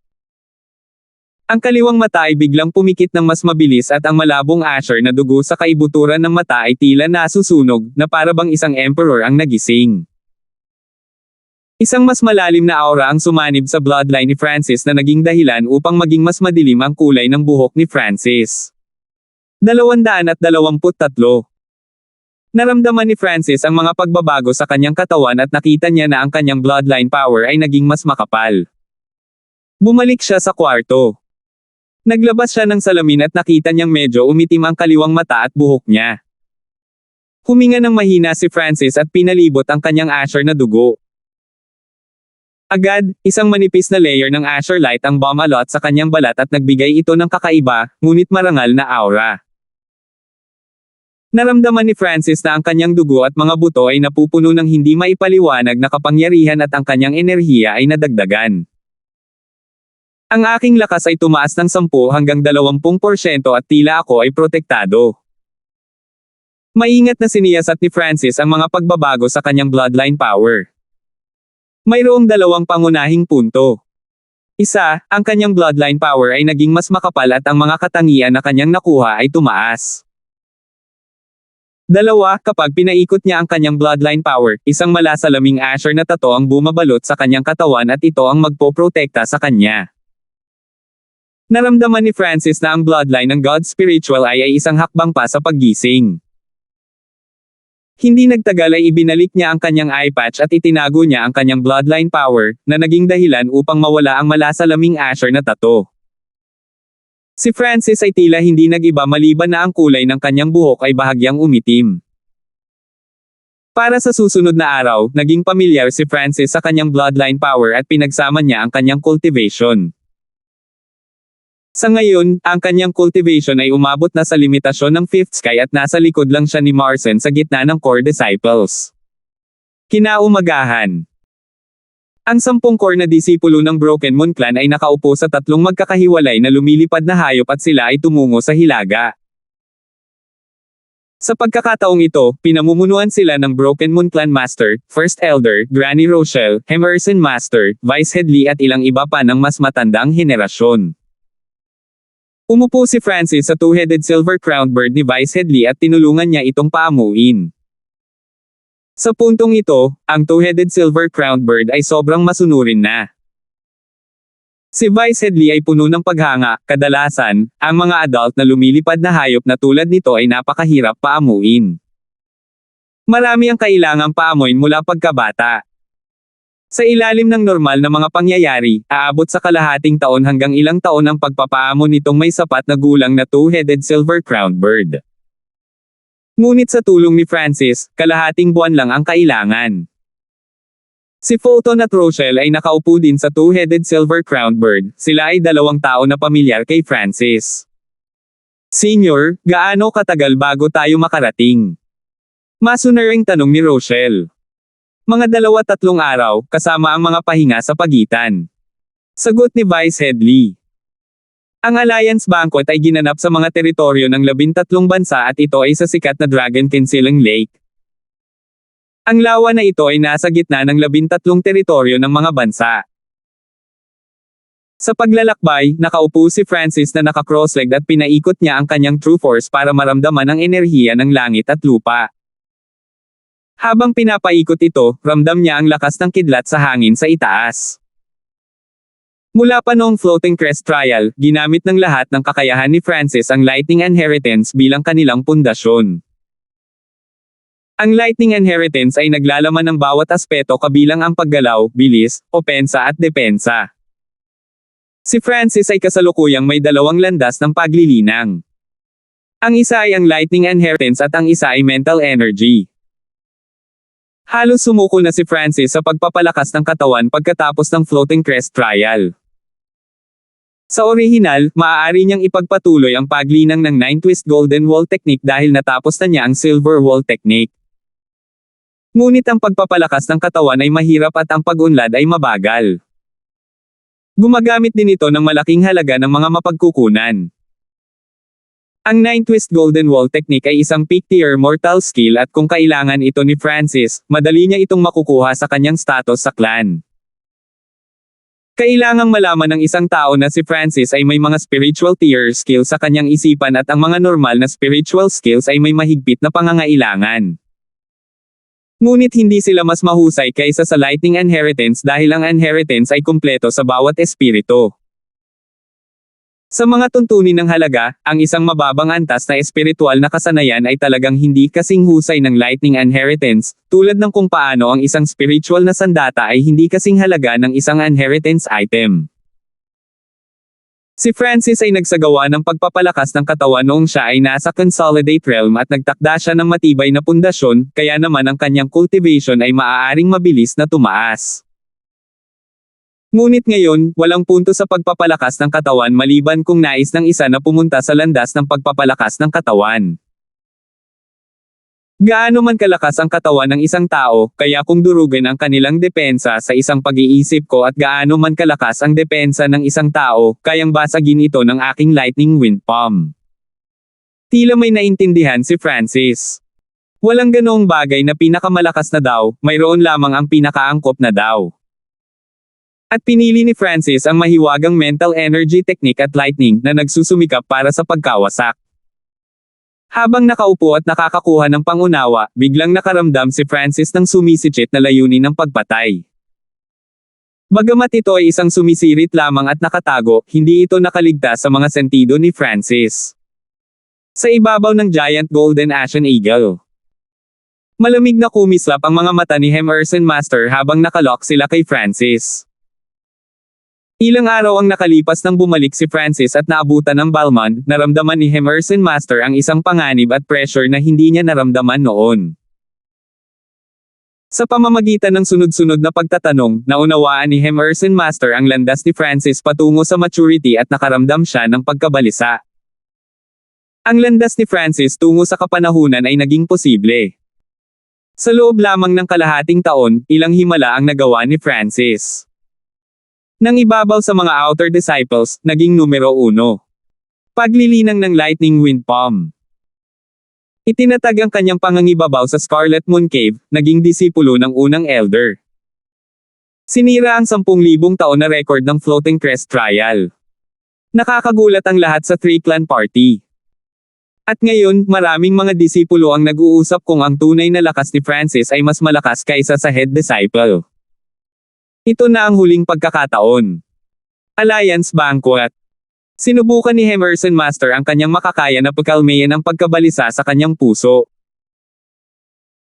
Ang kaliwang mata ay biglang pumikit ng mas mabilis at ang malabong asher na dugo sa kaibuturan ng mata ay tila nasusunog, na parabang isang emperor ang nagising. Isang mas malalim na aura ang sumanib sa bloodline ni Francis na naging dahilan upang maging mas madilim ang kulay ng buhok ni Francis. 223. Naramdaman ni Francis ang mga pagbabago sa kanyang katawan at nakita niya na ang kanyang bloodline power ay naging mas makapal. Bumalik siya sa kwarto. Naglabas siya ng salamin at nakita niyang medyo umitim ang kaliwang mata at buhok niya. Huminga ng mahina si Francis at pinalibot ang kanyang asher na dugo. Agad, isang manipis na layer ng Azure Light ang bumalot sa kanyang balat at nagbigay ito ng kakaiba, ngunit marangal na aura. Naramdaman ni Francis na ang kanyang dugo at mga buto ay napupuno ng hindi maipaliwanag na kapangyarihan at ang kanyang enerhiya ay nadagdagan. Ang aking lakas ay tumaas ng 10 hanggang 20% at tila ako ay protektado. Maingat na siniyasat ni Francis ang mga pagbabago sa kanyang bloodline power. Mayroong 2 pangunahing punto. Isa, ang kanyang bloodline power ay naging mas makapal at ang mga katangian na kanyang nakuha ay tumaas. Dalawa, kapag pinaikot niya ang kanyang bloodline power, isang malasalaming Asher na tato ang bumabalot sa kanyang katawan at ito ang magpoprotekta sa kanya. Naramdaman ni Francis na ang bloodline ng God Spiritual Eye ay isang hakbang pa sa paggising. Hindi nagtagal ay ibinalik niya ang kanyang eye patch at itinago niya ang kanyang bloodline power, na naging dahilan upang mawala ang malasalaming Asher na tato. Si Francis ay tila hindi nag-iba maliban na ang kulay ng kanyang buhok ay bahagyang umitim. Para sa susunod na araw, naging pamilyar si Francis sa kanyang bloodline power at pinagsama niya ang kanyang cultivation. Sa ngayon, ang kanyang cultivation ay umabot na sa limitasyon ng fifth sky at nasa likod lang siya ni Marcin sa gitna ng core disciples. Kinaumagahan. Ang 10 core na disipulo ng Broken Moon Clan ay nakaupo sa 3 magkakahiwalay na lumilipad na hayop at sila ay tumungo sa hilaga. Sa pagkakataong ito, pinamumunuan sila ng Broken Moon Clan Master, First Elder, Granny Rochelle, Emerson Master, Vice Headley at ilang iba pa ng mas matandang henerasyon. Umupo si Francis sa two-headed silver-crowned bird ni Vice Headley at tinulungan niya itong paamuin. Sa puntong ito, ang two-headed silver-crowned bird ay sobrang masunurin na. Si Vice Headley ay puno ng paghanga, kadalasan, ang mga adult na lumilipad na hayop na tulad nito ay napakahirap paamuin. Marami ang kailangang paamuin mula pagkabata. Sa ilalim ng normal na mga pangyayari, aabot sa kalahating taon hanggang ilang taon ang pagpapaamo nitong may sapat na gulang na two-headed silver-crowned bird. Ngunit sa tulong ni Francis, kalahating buwan lang ang kailangan. Si Fulton at Rochelle ay nakaupo din sa two-headed silver-crowned bird, sila ay 2 tao na pamilyar kay Francis. Senior, gaano katagal bago tayo makarating? Masunuring tanong ni Rochelle. Mga 2-3 araw, kasama ang mga pahinga sa pagitan. Sagot ni Vice Headley. Ang Alliance Banquet ay ginanap sa mga teritoryo ng 13 bansa at ito ay sa sikat na Dragon Concealing Lake. Ang lawa na ito ay nasa gitna ng 13 teritoryo ng mga bansa. Sa paglalakbay, nakaupo si Francis na naka-cross-legged at pinaikot niya ang kanyang True Force para maramdaman ang enerhiya ng langit at lupa. Habang pinapaikot ito, ramdam niya ang lakas ng kidlat sa hangin sa itaas. Mula pa noong Floating Crest Trial, ginamit ng lahat ng kakayahan ni Francis ang Lightning Inheritance bilang kanilang pundasyon. Ang Lightning Inheritance ay naglalaman ng bawat aspeto kabilang ang paggalaw, bilis, opensa at depensa. Si Francis ay kasalukuyang may 2 landas ng paglilinang. Ang isa ay ang Lightning Inheritance at ang isa ay Mental Energy. Halos sumuko na si Francis sa pagpapalakas ng katawan pagkatapos ng Floating Crest Trial. Sa orihinal, maaari niyang ipagpatuloy ang paglinang ng 9-twist Golden Wall Technique dahil natapos na niya ang Silver Wall Technique. Ngunit ang pagpapalakas ng katawan ay mahirap at ang pag-unlad ay mabagal. Gumagamit din ito ng malaking halaga ng mga mapagkukunan. Ang 9-twist Golden Wall Technique ay isang peak-tier mortal skill at kung kailangan ito ni Francis, madali niya itong makukuha sa kanyang status sa clan. Kailangang malaman ng isang tao na si Francis ay may mga spiritual tier skills sa kanyang isipan at ang mga normal na spiritual skills ay may mahigpit na pangangailangan. Ngunit hindi sila mas mahusay kaysa sa Lightning Inheritance dahil ang inheritance ay kumpleto sa bawat espiritu. Sa mga tuntunin ng halaga, ang isang mababang antas na espiritual na kasanayan ay talagang hindi kasing husay ng Lightning Inheritance, tulad ng kung paano ang isang spiritual na sandata ay hindi kasing halaga ng isang inheritance item. Si Francis ay nagsagawa ng pagpapalakas ng katawan noong siya ay nasa Consolidate Realm at nagtakda siya ng matibay na pundasyon, kaya naman ang kanyang cultivation ay maaaring mabilis na tumaas. Ngunit ngayon, walang punto sa pagpapalakas ng katawan maliban kung nais ng isa na pumunta sa landas ng pagpapalakas ng katawan. Gaano man kalakas ang katawan ng isang tao, kaya kung durugin ang kanilang depensa sa isang pag-iisip ko at gaano man kalakas ang depensa ng isang tao, kayang basagin ito ng aking Lightning Wind Palm. Tila may naintindihan si Francis. Walang ganoong bagay na pinakamalakas na daw, mayroon lamang ang pinakaangkop na daw. At pinili ni Francis ang mahiwagang mental energy technique at lightning na nagsusumikap para sa pagkawasak. Habang nakaupo at nakakakuha ng pangunawa, biglang nakaramdam si Francis ng sumisikip na layunin ng pagpatay. Bagamat ito ay isang sumisirit lamang at nakatago, hindi ito nakaligtas sa mga sentido ni Francis. Sa ibabaw ng giant golden ashen eagle, malamig na kumislap ang mga mata ni Emerson Master habang nakalock sila kay Francis. Ilang araw ang nakalipas nang bumalik si Francis at naabutan ng Balmond, naramdaman ni Emerson Master ang isang panganib at pressure na hindi niya naramdaman noon. Sa pamamagitan ng sunod-sunod na pagtatanong, naunawaan ni Emerson Master ang landas ni Francis patungo sa maturity at nakaramdam siya ng pagkabalisa. Ang landas ni Francis tungo sa kapanahunan ay naging posible. Sa loob lamang ng kalahating taon, ilang himala ang nagawa ni Francis. Nang ibabaw sa mga outer disciples, naging numero 1. Paglilinang ng Lightning Wind Palm. Itinatag ang kanyang pangangibabaw sa Scarlet Moon Cave, naging disipulo ng unang elder. Sinira ang 10,000 taon na record ng Floating Crest Trial. Nakakagulat ang lahat sa Three Clan Party. At ngayon, maraming mga disipulo ang nag-uusap kung ang tunay na lakas ni Francis ay mas malakas kaysa sa head disciple. Ito na ang huling pagkakataon. Alliance Banquet. Sinubukan ni Emerson Master ang kanyang makakaya na pagkalmayan ang pagkabalisa sa kanyang puso.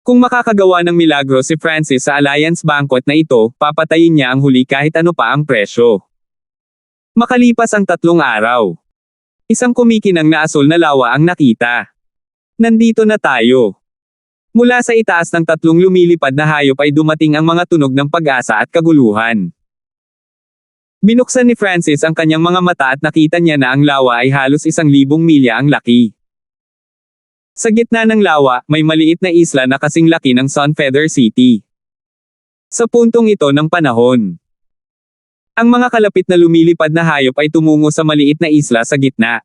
Kung makakagawa ng milagro si Francis sa Alliance Banquet na ito, papatayin niya ang huli kahit ano pa ang presyo. Makalipas ang 3 araw. Isang kumikinang na asul na lawa ang nakita. Nandito na tayo. Mula sa itaas ng 3 lumilipad na hayop ay dumating ang mga tunog ng pag-asa at kaguluhan. Binuksan ni Francis ang kanyang mga mata at nakita niya na ang lawa ay halos 1,000 milya ang laki. Sa gitna ng lawa, may maliit na isla na kasing laki ng Sunfeather City. Sa puntong ito ng panahon, ang mga kalapit na lumilipad na hayop ay tumungo sa maliit na isla sa gitna.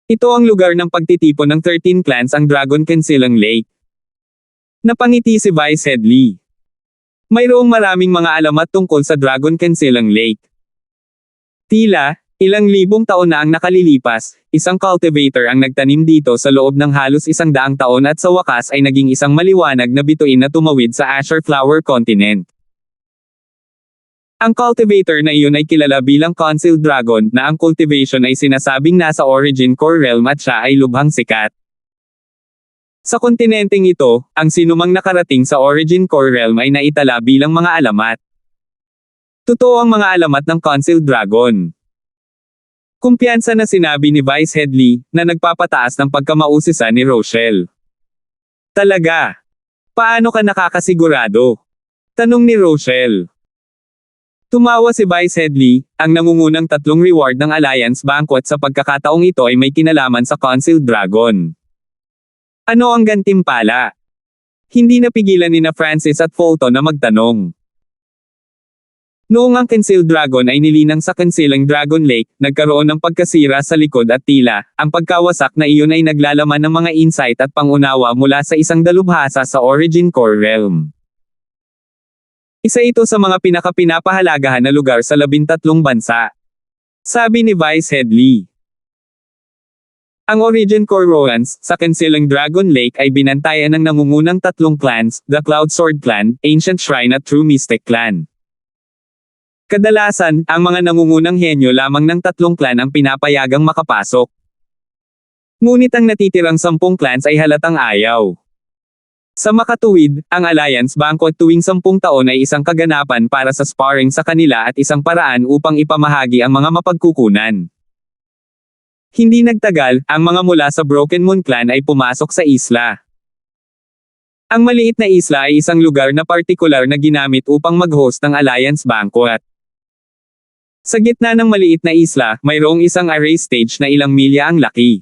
Ito ang lugar ng pagtitipon ng 13 clans, ang Dragon Concealing Lake. Napangiti si Vice Headley. Mayroong maraming mga alamat tungkol sa Dragon Concealing Lake. Tila, ilang libong taon na ang nakalilipas, isang cultivator ang nagtanim dito sa loob ng halos 100 taon at sa wakas ay naging isang maliwanag na bituin na tumawid sa Azure Flower Continent. Ang cultivator na iyon ay kilala bilang Concealed Dragon, na ang cultivation ay sinasabing nasa Origin Core Realm at siya ay lubhang sikat. Sa kontinenteng ito, ang sinumang nakarating sa Origin Core Realm ay naitala bilang mga alamat. Totoo ang mga alamat ng Concealed Dragon. Kumpiyansa na sinabi ni Vice Headley, na nagpapataas ng pagkamausisa ni Rochelle. Talaga? Paano ka nakakasigurado? Tanong ni Rochelle. Tumawa si Vice Headley, ang nangungunang 3 reward ng Alliance Banquet sa pagkakataong ito ay may kinalaman sa Concealed Dragon. Ano ang gantimpala? Hindi napigilan ni Francis at Fulton na magtanong. Noong ang Concealed Dragon ay nilinang sa Concealing Dragon Lake, nagkaroon ng pagkasira sa likod at tila, ang pagkawasak na iyon ay naglalaman ng mga insight at pangunawa mula sa isang dalubhasa sa Origin Core Realm. Isa ito sa mga pinakapahalagahan na lugar sa 13 bansa. Sabi ni Vice Headley. Ang Origin Core Realms sa Concealing Dragon Lake ay binantayan ng nangungunang 3 clans, the Cloud Sword Clan, Ancient Shrine at True Mystic Clan. Kadalasan, ang mga nangungunang henyo lamang ng 3 clan ang pinapayagang makapasok. Ngunit ang natitirang 10 clans ay halatang ayaw. Sa makatuwid, ang Alliance Banquet tuwing 10 taon ay isang kaganapan para sa sparring sa kanila at isang paraan upang ipamahagi ang mga mapagkukunan. Hindi nagtagal, ang mga mula sa Broken Moon Clan ay pumasok sa isla. Ang maliit na isla ay isang lugar na partikular na ginamit upang mag-host ng Alliance Banquet. Sa gitna ng maliit na isla, mayroong isang array stage na ilang milya ang laki.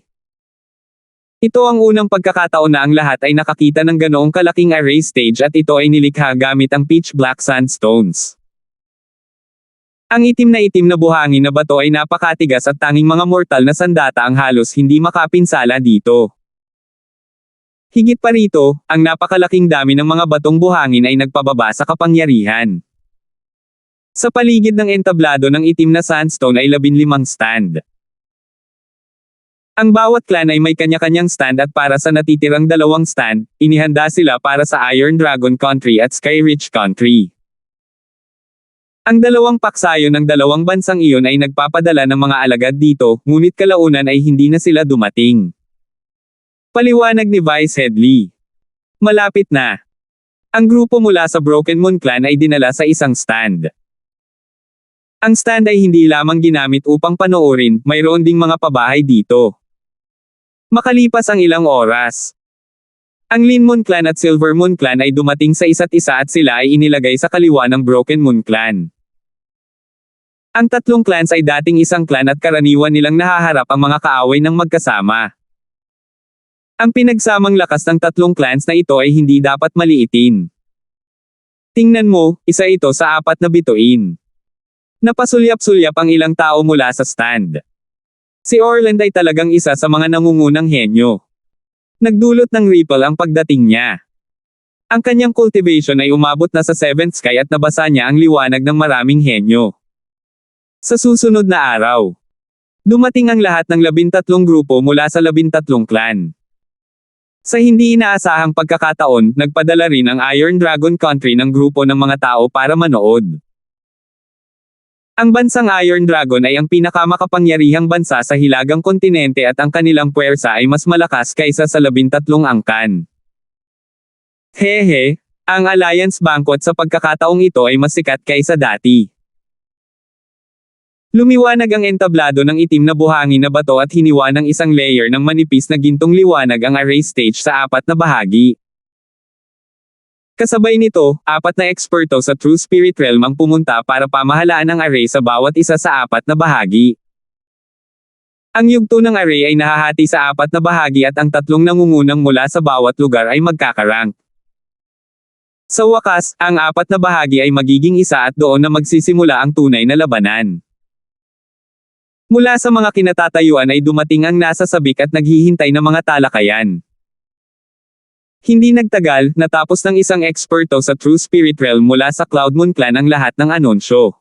Ito ang unang pagkakataon na ang lahat ay nakakita ng ganoong kalaking array stage at ito ay nilikha gamit ang pitch black sandstones. Ang itim na buhangin na bato ay napakatigas at tanging mga mortal na sandata ang halos hindi makapinsala dito. Higit pa rito, ang napakalaking dami ng mga batong buhangin ay nagpababa sa kapangyarihan. Sa paligid ng entablado ng itim na sandstone ay 15 stand. Ang bawat clan ay may kanya-kanyang stand at para sa natitirang dalawang stand, inihanda sila para sa Iron Dragon Country at Sky Rich Country. Ang dalawang paksayo ng dalawang bansang iyon ay nagpapadala ng mga alagad dito, ngunit kalaunan ay hindi na sila dumating. Paliwanag ni Vice Headley. Malapit na. Ang grupo mula sa Broken Moon Clan ay dinala sa isang stand. Ang stand ay hindi lamang ginamit upang panoorin, mayroon ding mga pabahay dito. Makalipas ang ilang oras, ang Lin Moon Clan at Silver Moon Clan ay dumating sa isa't isa at sila ay inilagay sa kaliwa ng Broken Moon Clan. Ang tatlong clans ay dating isang clan at karaniwan nilang nahaharap ang mga kaaway ng magkasama. Ang pinagsamang lakas ng tatlong clans na ito ay hindi dapat maliitin. Tingnan mo, isa ito sa 4 na bituin. Napasulyap-sulyap ang ilang tao mula sa stand. Si Orland ay talagang isa sa mga nangungunang henyo. Nagdulot ng ripple ang pagdating niya. Ang kanyang cultivation ay umabot na sa 7th sky at nabasa niya ang liwanag ng maraming henyo. Sa susunod na araw, dumating ang lahat ng 13 grupo mula sa 13 clan. Sa hindi inaasahang pagkakataon, nagpadala rin ang Iron Dragon Country ng grupo ng mga tao para manood. Ang bansang Iron Dragon ay ang pinakamakapangyarihang bansa sa hilagang kontinente at ang kanilang puwersa ay mas malakas kaysa sa 13 angkan. Hehe, ang Alliance Banquet sa pagkakataong ito ay mas sikat kaysa dati. Lumiwanag ang entablado ng itim na buhangin na bato at hiniwa ng isang layer ng manipis na gintong liwanag ang array stage sa 4 na bahagi. Kasabay nito, 4 na eksperto sa True Spirit Realm ang pumunta para pamahalaan ang array sa bawat isa sa 4 na bahagi. Ang yugto ng array ay nahahati sa 4 na bahagi at ang 3 nangungunang mula sa bawat lugar ay magkakarank. Sa wakas, ang 4 na bahagi ay magiging isa at doon na magsisimula ang tunay na labanan. Mula sa mga kinatatayuan ay dumating ang nasa sabik at naghihintay ng mga talakayan. Hindi nagtagal, natapos ng isang eksperto sa True Spirit Realm mula sa Cloud Moon Clan ang lahat ng anunsyo.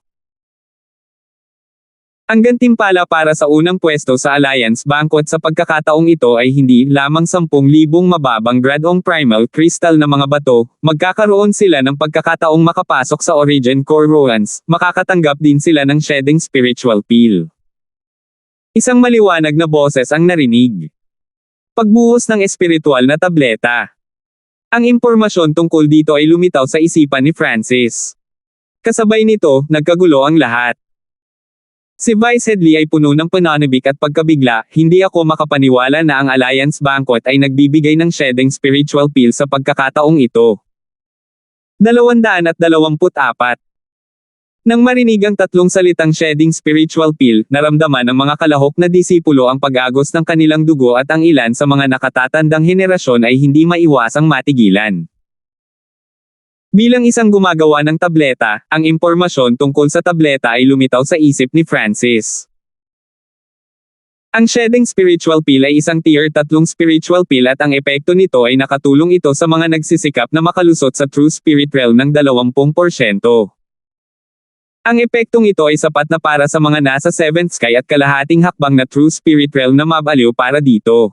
Ang gantimpala para sa unang pwesto sa Alliance Banquet sa pagkakataong ito ay hindi lamang 10,000 mababang Gradong Primal Crystal na mga bato, magkakaroon sila ng pagkakataong makapasok sa Origin Core Ruins, makakatanggap din sila ng Shedding Spiritual Peel. Isang maliwanag na boses ang narinig. Pagbuhos ng espiritual na tableta. Ang impormasyon tungkol dito ay lumitaw sa isipan ni Francis. Kasabay nito, nagkagulo ang lahat. Si Vice Headley ay puno ng pananabik at pagkabigla, hindi ako makapaniwala na ang Alliance Banquet ay nagbibigay ng Shedding Spiritual Peel sa pagkakataong ito. 224. Nang marinig ang 3 salitang Shedding Spiritual Peel, naramdaman ng mga kalahok na disipulo ang pag-agos ng kanilang dugo at ang ilan sa mga nakatatandang henerasyon ay hindi maiwasang matigilan. Bilang isang gumagawa ng tableta, ang impormasyon tungkol sa tableta ay lumitaw sa isip ni Francis. Ang Shedding Spiritual Peel ay isang tier 3 spiritual peel at ang epekto nito ay nakatulong ito sa mga nagsisikap na makalusot sa True Spirit Realm ng 20%. Ang epektong ito ay sapat na para sa mga nasa 7th sky at kalahating hakbang na True Spirit Realm na mabaliw para dito.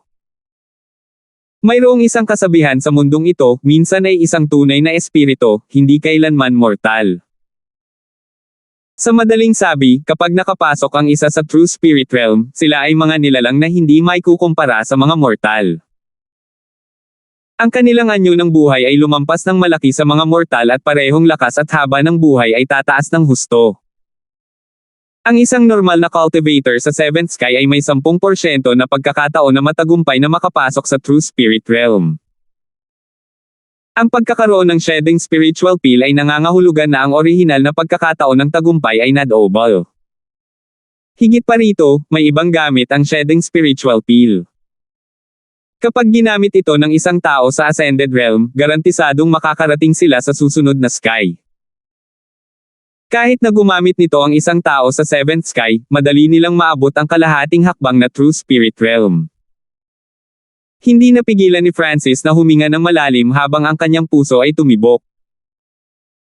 Mayroong isang kasabihan sa mundong ito, minsan ay isang tunay na espiritu, hindi kailanman mortal. Sa madaling sabi, kapag nakapasok ang isa sa True Spirit Realm, sila ay mga nilalang na hindi maikukumpara sa mga mortal. Ang kanilang anyo ng buhay ay lumampas ng malaki sa mga mortal at parehong lakas at haba ng buhay ay tataas ng husto. Ang isang normal na cultivator sa 7th sky ay may 10% na pagkakataon na matagumpay na makapasok sa True Spirit Realm. Ang pagkakaroon ng Shedding Spiritual Peel ay nangangahulugan na ang orihinal na pagkakataon ng tagumpay ay not-obal. Higit pa rito, may ibang gamit ang Shedding Spiritual Peel. Kapag ginamit ito ng isang tao sa Ascended Realm, garantisadong makakarating sila sa susunod na sky. Kahit na gumamit nito ang isang tao sa 7th sky, madali nilang maabot ang kalahating hakbang na True Spirit Realm. Hindi napigilan ni Francis na huminga ng malalim habang ang kanyang puso ay tumibok.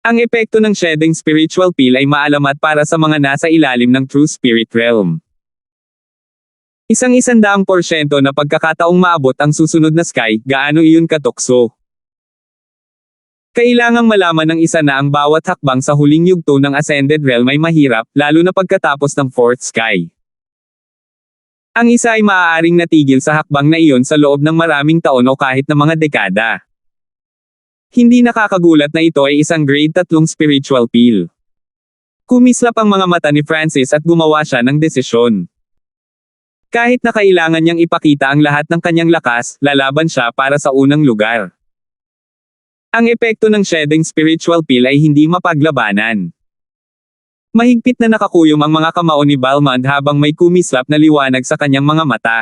Ang epekto ng Shedding Spiritual Peel ay maalamat para sa mga nasa ilalim ng True Spirit Realm. 100% na pagkakataong maabot ang susunod na sky, gaano iyon katukso. Kailangang malaman ng isa na ang bawat hakbang sa huling yugto ng Ascended Realm ay mahirap, lalo na pagkatapos ng Fourth Sky. Ang isa ay maaaring natigil sa hakbang na iyon sa loob ng maraming taon o kahit na mga dekada. Hindi nakakagulat na ito ay isang grade 3 spiritual pill. Kumislap ang mga mata ni Francis at gumawa siya ng desisyon. Kahit na kailangan niyang ipakita ang lahat ng kanyang lakas, lalaban siya para sa unang lugar. Ang epekto ng shedding spiritual pill ay hindi mapaglabanan. Mahigpit na nakakuyom ang mga kamao ni Balmond habang may kumislap na liwanag sa kanyang mga mata.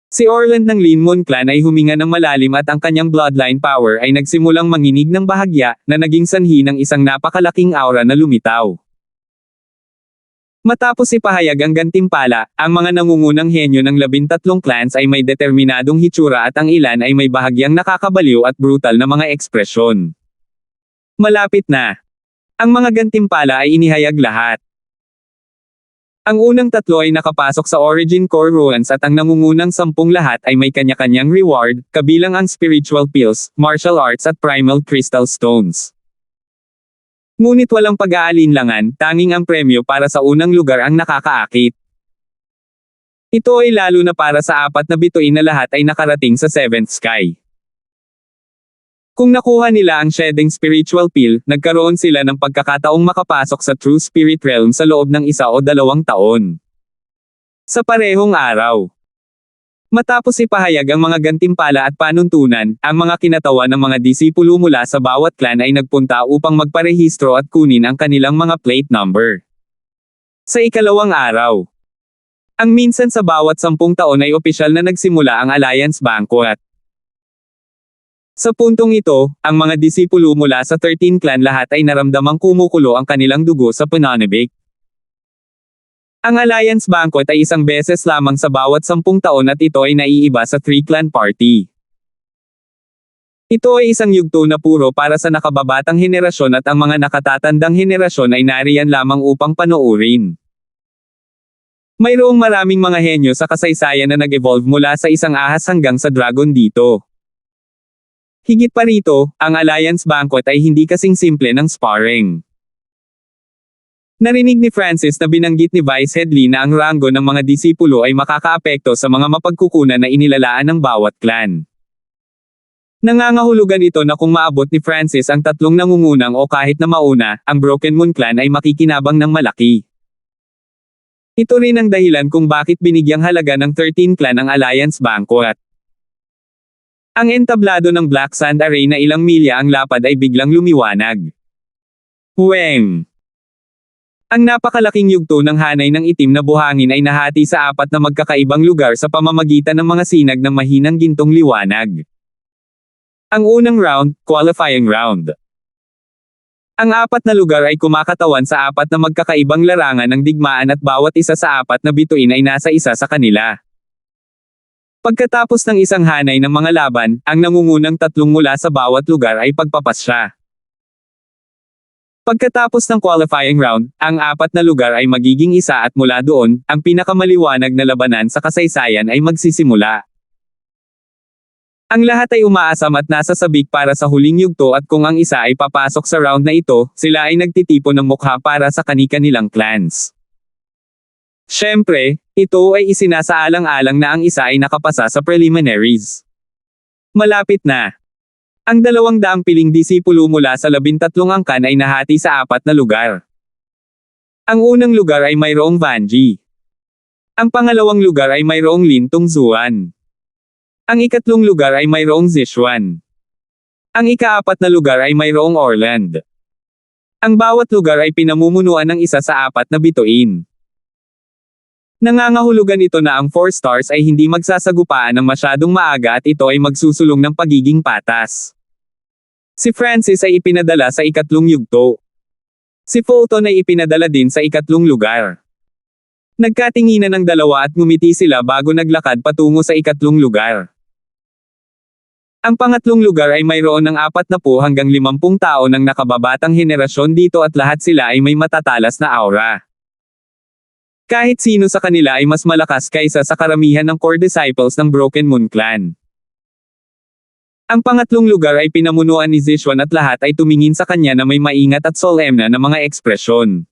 Si Orland ng Linmon clan ay huminga ng malalim at ang kanyang bloodline power ay nagsimulang manginig ng bahagya na naging sanhi ng isang napakalaking aura na lumitaw. Matapos ipahayag ang gantimpala, ang mga nangungunang henyo ng 13 clans ay may determinadong hitsura at ang ilan ay may bahagyang nakakabaliw at brutal na mga ekspresyon. Malapit na. Ang mga gantimpala ay inihayag lahat. Ang unang 3 ay nakapasok sa Origin Core Ruins at ang nangungunang 10 lahat ay may kanya-kanyang reward, kabilang ang spiritual pills, martial arts at primal crystal stones. Ngunit walang pag-aalinlangan, tanging ang premyo para sa unang lugar ang nakakaakit. Ito ay lalo na para sa 4 na bituin na lahat ay nakarating sa 7th sky. Kung nakuha nila ang shedding spiritual pill, nagkaroon sila ng pagkakataong makapasok sa True Spirit Realm sa loob ng 1 o 2 taon. Sa parehong araw. Matapos ipahayag ang mga gantimpala at panuntunan, ang mga kinatawan ng mga disipulo mula sa bawat clan ay nagpunta upang magparehistro at kunin ang kanilang mga plate number. Sa ikalawang araw. Ang minsan sa bawat 10 taon ay opisyal na nagsimula ang Alliance Banquet. Sa puntong ito, ang mga disipulo mula sa 13 clan lahat ay naramdamang kumukulo ang kanilang dugo sa pananabik. Ang Alliance Banquet ay isang beses lamang sa bawat 10 taon at ito ay naiiba sa 3 clan party. Ito ay isang yugto na puro para sa nakababatang henerasyon at ang mga nakatatandang henerasyon ay nariyan lamang upang panoorin. Mayroong maraming mga henyo sa kasaysayan na nag-evolve mula sa isang ahas hanggang sa dragon dito. Higit pa rito, ang Alliance Banquet ay hindi kasing simple ng sparring. Narinig ni Francis na binanggit ni Vice Headley na ang ranggo ng mga disipulo ay makakaapekto sa mga mapagkukunan na inilalaan ng bawat clan. Nangangahulugan ito na kung maabot ni Francis ang 3 nangungunang o kahit na mauna, ang Broken Moon clan ay makikinabang ng malaki. Ito rin ang dahilan kung bakit binigyang halaga ng 13 clan ang Alliance Banquet. Ang entablado ng Black Sand Array na ilang milya ang lapad ay biglang lumiwanag. Weng! Ang napakalaking yugto ng hanay ng itim na buhangin ay nahati sa 4 na magkakaibang lugar sa pamamagitan ng mga sinag ng mahinang gintong liwanag. Ang unang round, qualifying round. Ang 4 na lugar ay kumakatawan sa 4 na magkakaibang larangan ng digmaan at bawat isa sa 4 na bituin ay nasa isa sa kanila. Pagkatapos ng isang hanay ng mga laban, ang nangungunang 3 mula sa bawat lugar ay pagpapasya. Pagkatapos ng qualifying round, ang 4 na lugar ay magiging isa at mula doon, ang pinakamaliwanag na labanan sa kasaysayan ay magsisimula. Ang lahat ay umaasam at nasa sabik para sa huling yugto at kung ang isa ay papasok sa round na ito, sila ay nagtitipon ng mukha para sa kani-kanilang clans. Siyempre, ito ay isinasaalang-alang na ang isa ay nakapasa sa preliminaries. Malapit na. Ang 200 piling disipulo mula sa 13 angkan ay nahati sa 4 na lugar. Ang unang lugar ay mayroong Vanji. Ang pangalawang lugar ay mayroong Lintong Zuan. Ang ikatlong lugar ay mayroong Zishuan. Ang ika-4 na lugar ay mayroong Orland. Ang bawat lugar ay pinamumunuan ng isa sa 4 na bituin. Nangangahulugan ito na ang 4 stars ay hindi magsasagupaan ng masyadong maaga at ito ay magsusulong ng pagiging patas. Si Francis ay ipinadala sa 3 yugto. Si Fulton ay ipinadala din sa 3 lugar. Nagkatinginan ng dalawa at ngumiti sila bago naglakad patungo sa 3 lugar. Ang pangatlong lugar ay mayroon ng 40 hanggang 50 tao ng nakababatang henerasyon dito at lahat sila ay may matatalas na aura. Kahit sino sa kanila ay mas malakas kaysa sa karamihan ng core disciples ng Broken Moon Clan. Ang pangatlong lugar ay pinamunuan ni Zichuan at lahat ay tumingin sa kanya na may maingat at solemna na mga ekspresyon.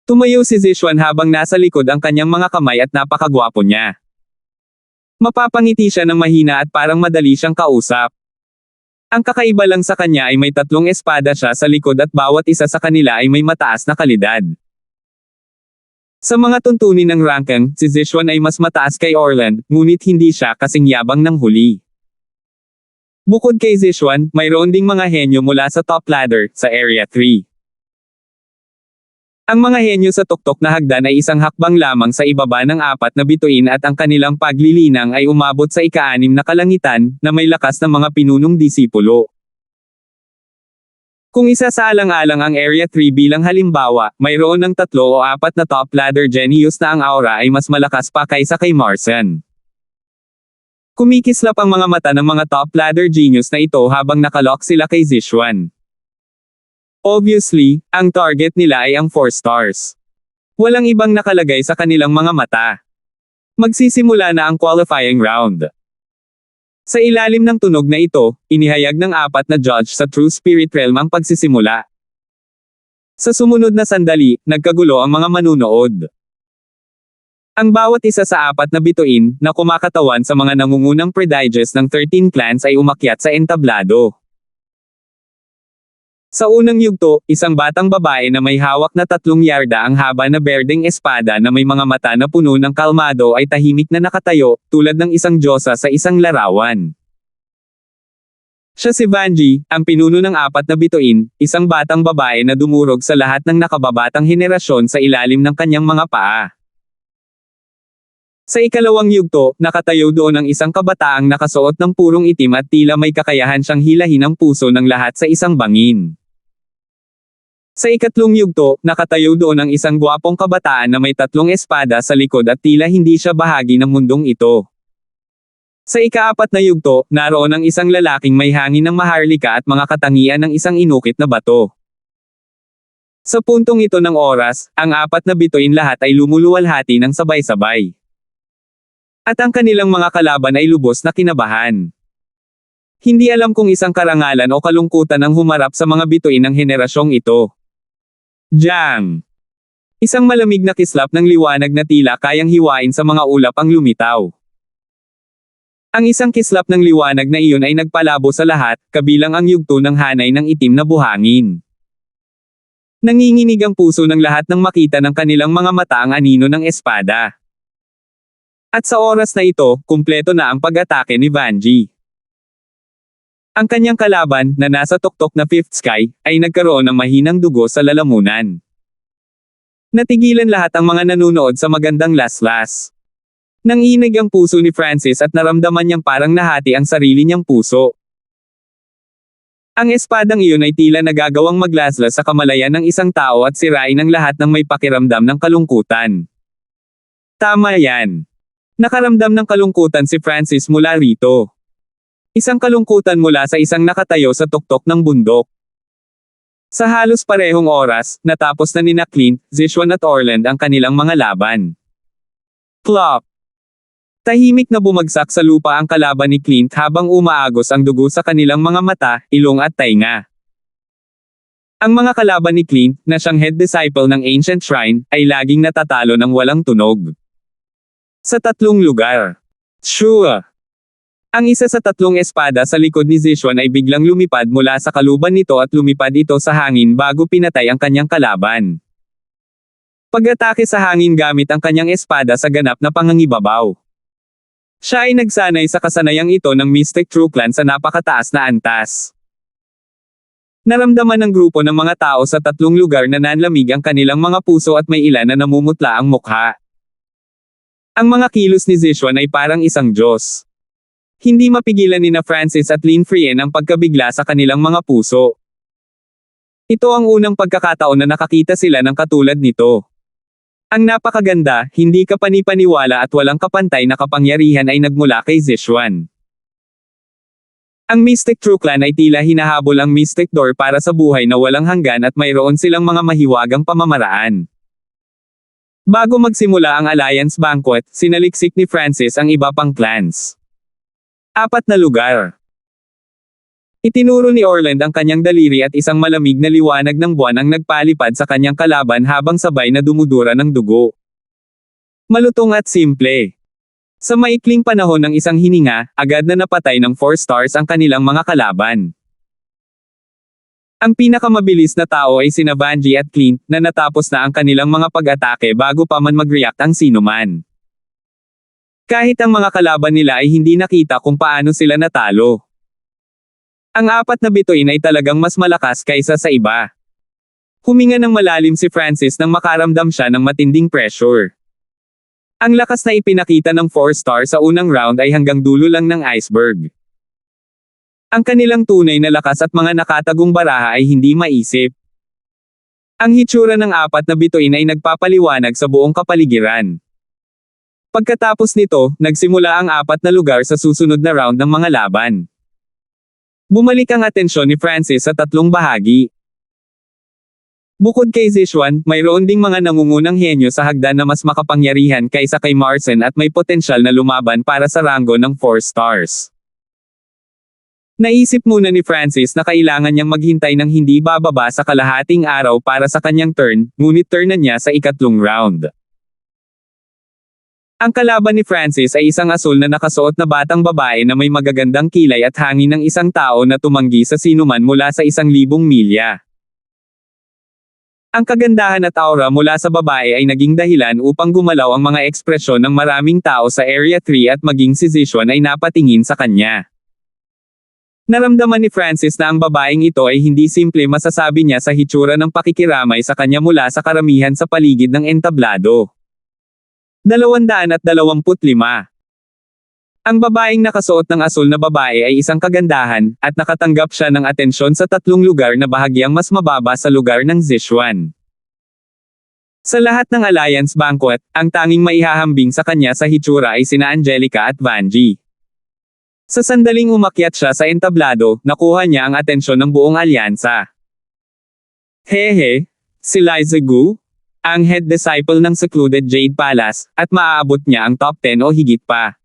Tumayo si Zichuan habang nasa likod ang kanyang mga kamay at napakagwapo niya. Mapapangiti siya ng mahina at parang madali siyang kausap. Ang kakaiba lang sa kanya ay may 3 espada siya sa likod at bawat isa sa kanila ay may mataas na kalidad. Sa mga tuntunin ng ranking, si Zichuan ay mas mataas kay Orland, ngunit hindi siya kasing yabang ng huli. Bukod kay Zichuan, mayroon ding mga henyo mula sa top ladder, sa Area 3. Ang mga henyo sa tuktok na hagdan ay isang hakbang lamang sa ibaba ng 4 na bituin at ang kanilang paglilinang ay umabot sa ika-6 na kalangitan, na may lakas ng mga pinunong disipulo. Kung isa sa alang-alang ang Area 3 bilang halimbawa, mayroon ng 3 o 4 na top ladder genius na ang aura ay mas malakas pa kaysa kay Marsan. Kumikislap ang mga mata ng mga top ladder genius na ito habang nakalock sila kay Zichuan. Obviously, ang target nila ay ang 4 stars. Walang ibang nakalagay sa kanilang mga mata. Magsisimula na ang qualifying round. Sa ilalim ng tunog na ito, inihayag ng 4 na judge sa True Spirit Realm ang pagsisimula. Sa sumunod na sandali, nagkagulo ang mga manunood. Ang bawat isa sa 4 na bituin, na kumakatawan sa mga nangungunang prodigies ng 13 clans ay umakyat sa entablado. Sa unang yugto, isang batang babae na may hawak na 3 yarda ang haba na berdeng espada na may mga mata na puno ng kalmado ay tahimik na nakatayo, tulad ng isang diyosa sa isang larawan. Siya si Vanji, ang pinuno ng 4 na bituin, isang batang babae na dumurog sa lahat ng nakababatang henerasyon sa ilalim ng kanyang mga paa. Sa ikalawang yugto, nakatayo doon ang isang kabataang nakasuot ng purong itim at tila may kakayahan siyang hilahin ang puso ng lahat sa isang bangin. Sa ikatlong yugto, nakatayo doon ang isang gwapong kabataan na may 3 espada sa likod at tila hindi siya bahagi ng mundong ito. Sa ika-4 na yugto, naroon ang isang lalaking may hangin ng maharlika at mga katangian ng isang inukit na bato. Sa puntong ito ng oras, ang 4 na bituin lahat ay lumuluwalhati ng sabay-sabay. At ang kanilang mga kalaban ay lubos na kinabahan. Hindi alam kung isang karangalan o kalungkutan ang humarap sa mga bituin ng henerasyong ito. Jang! Isang malamig na kislap ng liwanag na tila kayang hiwain sa mga ulap ang lumitaw. Ang isang kislap ng liwanag na iyon ay nagpalabo sa lahat, kabilang ang yugto ng hanay ng itim na buhangin. Nanginginig ang puso ng lahat nang makita ng kanilang mga mata ang anino ng espada. At sa oras na ito, kumpleto na ang pag-atake ni Vanji. Ang kanyang kalaban, na nasa tuktok na 5th sky, ay nagkaroon ng mahinang dugo sa lalamunan. Natigilan lahat ang mga nanunood sa magandang laslas. Nanginig ang puso ni Francis at naramdaman niyang parang nahati ang sarili niyang puso. Ang espadang iyon ay tila nagagawang maglaslas sa kamalayan ng isang tao at sirain ang lahat ng may pakiramdam ng kalungkutan. Tama yan. Nakaramdam ng kalungkutan si Francis mula rito. Isang kalungkutan mula sa isang nakatayo sa tuktok ng bundok. Sa halos parehong oras, natapos na nina Clint, Zichuan at Orland ang kanilang mga laban. Plop! Tahimik na bumagsak sa lupa ang kalaban ni Clint habang umaagos ang dugo sa kanilang mga mata, ilong at tainga. Ang mga kalaban ni Clint, na siyang head disciple ng Ancient Shrine, ay laging natatalo ng walang tunog. Sa 3 lugar. Shua! Ang isa sa 3 espada sa likod ni Zichuan ay biglang lumipad mula sa kaluban nito at lumipad ito sa hangin bago pinatay ang kanyang kalaban. Pag-atake sa hangin gamit ang kanyang espada sa ganap na pangangibabaw. Siya ay nagsanay sa kasanayang ito ng Mystic True Clan sa napakataas na antas. Naramdaman ng grupo ng mga tao sa 3 lugar na nanlamig ang kanilang mga puso at may ilan na namumutla ang mukha. Ang mga kilos ni Zichuan ay parang isang Diyos. Hindi mapigilan ni Francis at Lin Frien ang pagkabigla sa kanilang mga puso. Ito ang unang pagkakataon na nakakita sila ng katulad nito. Ang napakaganda, hindi kapani-paniwala at walang kapantay na kapangyarihan ay nagmula kay Zichuan. Ang Mystic True Clan ay tila hinahabol ang Mystic Door para sa buhay na walang hanggan at mayroon silang mga mahiwagang pamamaraan. Bago magsimula ang Alliance Banquet, sinaliksik ni Francis ang iba pang clans. 4 na lugar. Itinuro ni Orland ang kanyang daliri at isang malamig na liwanag ng buwan ang nagpalipad sa kanyang kalaban habang sabay na dumudura ng dugo. Malutong at simple. Sa maikling panahon ng isang hininga, agad na napatay ng 4 stars ang kanilang mga kalaban. Ang pinakamabilis na tao ay sina Vanji at Clint, na natapos na ang kanilang mga pag-atake bago pa man mag-react ang sinuman. Kahit ang mga kalaban nila ay hindi nakita kung paano sila natalo. Ang 4 na bituin ay talagang mas malakas kaysa sa iba. Huminga ng malalim si Francis nang makaramdam siya ng matinding pressure. Ang lakas na ipinakita ng 4 star sa unang round ay hanggang dulo lang ng iceberg. Ang kanilang tunay na lakas at mga nakatagong baraha ay hindi maisip. Ang hitsura ng 4 na bituin ay nagpapaliwanag sa buong kapaligiran. Pagkatapos nito, nagsimula ang 4 na lugar sa susunod na round ng mga laban. Bumalik ang atensyon ni Francis sa 3 bahagi. Bukod kay Zishuan, mayroon ding mga nangungunang henyo sa hagdan na mas makapangyarihan kaysa kay Marcin at may potensyal na lumaban para sa ranggo ng 4 stars. Naisip muna ni Francis na kailangan niyang maghintay ng hindi bababa sa kalahating araw para sa kanyang turn, ngunit turn na niya sa 4 round. Ang kalaban ni Francis ay isang asul na nakasuot na batang babae na may magagandang kilay at hangin ng isang tao na tumanggi sa sinuman mula sa 1,000 milya. Ang kagandahan at aura mula sa babae ay naging dahilan upang gumalaw ang mga ekspresyon ng maraming tao sa Area 3 at maging si Zishuan ay napatingin sa kanya. Naramdaman ni Francis na ang babaeng ito ay hindi simple, masasabi niya sa hitsura ng pakikiramay sa kanya mula sa karamihan sa paligid ng entablado. 225. Ang babaeng nakasuot ng asul na babae ay isang kagandahan, at nakatanggap siya ng atensyon sa 3 lugar na bahagyang mas mababa sa lugar ng Zishuan. Sa lahat ng Alliance Banquet, ang tanging maihahambing sa kanya sa hitsura ay sina Angelica at Vanji. Sa sandaling umakyat siya sa entablado, nakuha niya ang atensyon ng buong alyansa. Hehe, si Liza Gu, ang head disciple ng Secluded Jade Palace, at maaabot niya ang top 10 o higit pa.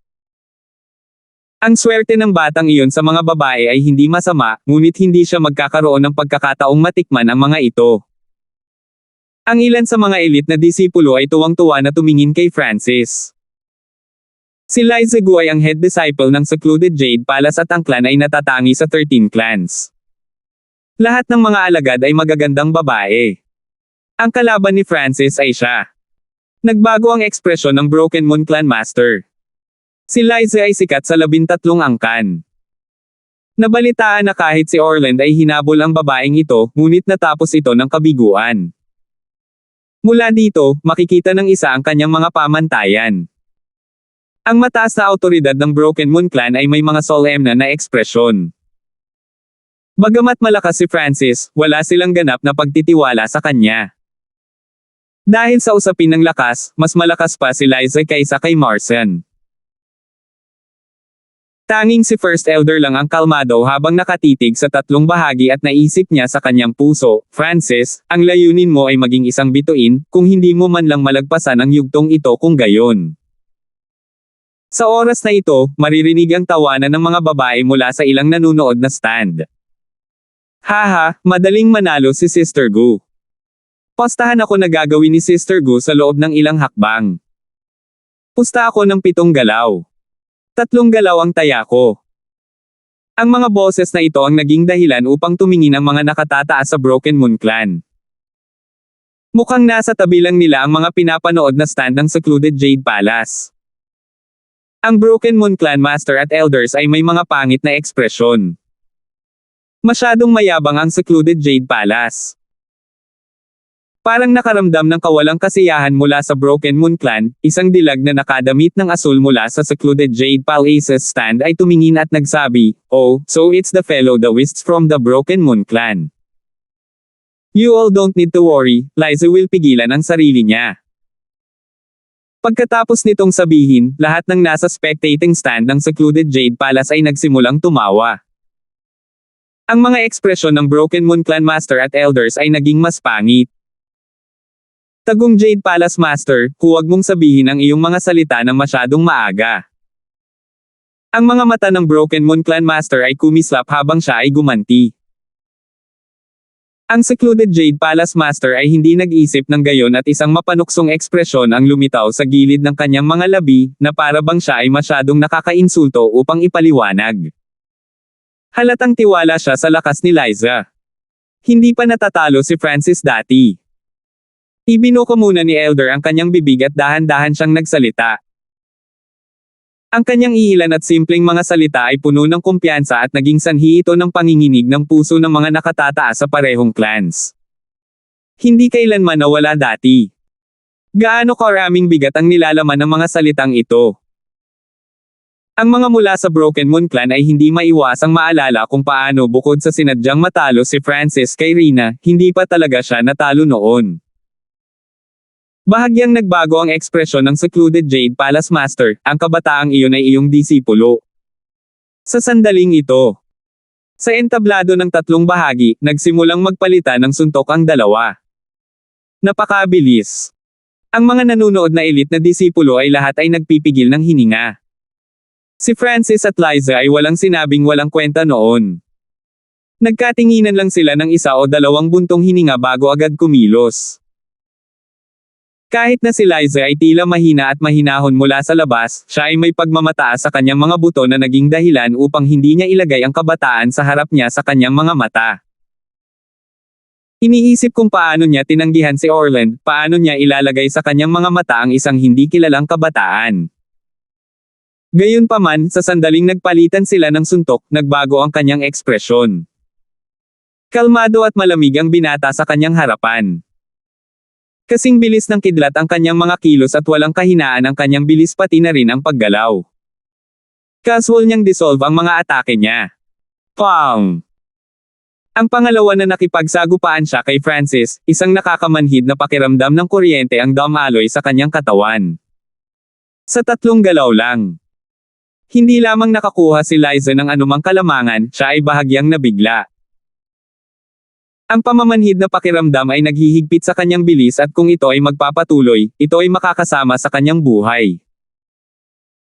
Ang swerte ng batang iyon sa mga babae ay hindi masama, ngunit hindi siya magkakaroon ng pagkakataong matikman ang mga ito. Ang ilan sa mga elite na disipulo ay tuwang-tuwa na tumingin kay Francis. Si Liza Gu ay ang head disciple ng Secluded Jade Palace at ang clan ay natatangi sa 13 clans. Lahat ng mga alagad ay magagandang babae. Ang kalaban ni Francis ay siya. Nagbago ang ekspresyon ng Broken Moon Clan Master. Si Liza ay sikat sa 13 angkan. Nabalitaan na kahit si Orland ay hinabol ang babaeng ito, ngunit natapos ito ng kabiguan. Mula dito, makikita ng isa ang kanyang mga pamantayan. Ang mataas na awtoridad ng Broken Moon Clan ay may mga solemn na ekspresyon. Bagamat malakas si Francis, wala silang ganap na pagtitiwala sa kanya. Dahil sa usapin ng lakas, mas malakas pa si Liza kaysa kay Marcin. Tanging si First Elder lang ang kalmado habang nakatitig sa 3 bahagi at naisip niya sa kanyang puso, Francis, ang layunin mo ay maging isang bituin, kung hindi mo man lang malagpasan ang yugtong ito kung gayon. Sa oras na ito, maririnig ang tawanan ng mga babae mula sa ilang nanunood na stand. Haha, madaling manalo si Sister Gu. Postahan ako na gagawin ni Sister Gu sa loob ng ilang hakbang. Pusta ako ng 7 galaw. 3 galaw ang taya ko. Ang mga boses na ito ang naging dahilan upang tumingin ang mga nakatataas sa Broken Moon Clan. Mukhang nasa tabi lang nila ang mga pinapanood na stand ng Secluded Jade Palace. Ang Broken Moon Clan Master at Elders ay may mga pangit na ekspresyon. Masyadong mayabang ang Secluded Jade Palace. Parang nakaramdam ng kawalang kasiyahan mula sa Broken Moon Clan, isang dilag na nakadamit ng asul mula sa Secluded Jade Palace's stand ay tumingin at nagsabi, "Oh, so it's the fellow Daoists from the Broken Moon Clan. You all don't need to worry, Liza will pigilan ang sarili niya." Pagkatapos nitong sabihin, lahat ng nasa spectating stand ng Secluded Jade Palace ay nagsimulang tumawa. Ang mga ekspresyon ng Broken Moon Clan Master at Elders ay naging mas pangit. Tagong Jade Palace Master, huwag mong sabihin ang iyong mga salita ng masyadong maaga. Ang mga mata ng Broken Moon Clan Master ay kumislap habang siya ay gumanti. Ang secluded Jade Palace Master ay hindi nag-isip ng gayon at isang mapanuksong ekspresyon ang lumitaw sa gilid ng kanyang mga labi, na para bang siya ay masyadong nakakainsulto upang ipaliwanag. Halatang tiwala siya sa lakas ni Liza. Hindi pa natatalo si Francis dati. Ibinuko muna ni Elder ang kanyang bibig at dahan-dahan siyang nagsalita. Ang kanyang iilan at simpleng mga salita ay puno ng kumpiyansa at naging sanhi ito ng panginginig ng puso ng mga nakatataas sa parehong clans. Hindi kailanman nawala dati. Gaano karaming bigat ang nilalaman ng mga salitang ito. Ang mga mula sa Broken Moon Clan ay hindi maiwasang maalala kung paano bukod sa sinadyang matalo si Francis kay Rina, hindi pa talaga siya natalo noon. Bahagyang nagbago ang ekspresyon ng secluded Jade Palace Master, ang kabataang iyon ay iyong disipulo. Sa sandaling ito, sa entablado ng tatlong bahagi, nagsimulang magpalitan ng suntok ang dalawa. Napakabilis. Ang mga nanunood na elite na disipulo ay lahat ay nagpipigil ng hininga. Si Francis at Liza ay walang sinabing walang kwenta noon. Nagkatinginan lang sila ng isa o dalawang buntong hininga bago agad kumilos. Kahit na si Liza ay tila mahina at mahinahon mula sa labas, siya ay may pagmamataas sa kanyang mga buto na naging dahilan upang hindi niya ilagay ang kabataan sa harap niya sa kanyang mga mata. Iniisip kung paano niya tinanggihan si Orland, paano niya ilalagay sa kanyang mga mata ang isang hindi kilalang kabataan. Gayunpaman, sa sandaling nagpalitan sila ng suntok, nagbago ang kanyang ekspresyon. Kalmado at malamig ang binata sa kanyang harapan. Kasing bilis ng kidlat ang kanyang mga kilos at walang kahinaan ang kanyang bilis pati na rin ang paggalaw. Casual niyang dissolve ang mga atake niya. Pang! Ang pangalawa na nakipagsagupaan siya kay Francis, isang nakakamanhid na pakiramdam ng kuryente ang dam alloy sa kanyang katawan. Sa tatlong galaw lang. Hindi lamang nakakuha si Liza ng anumang kalamangan, siya ay bahagyang nabigla. Ang pamamanhid na pakiramdam ay naghihigpit sa kanyang bilis at kung ito ay magpapatuloy, ito ay makakasama sa kanyang buhay.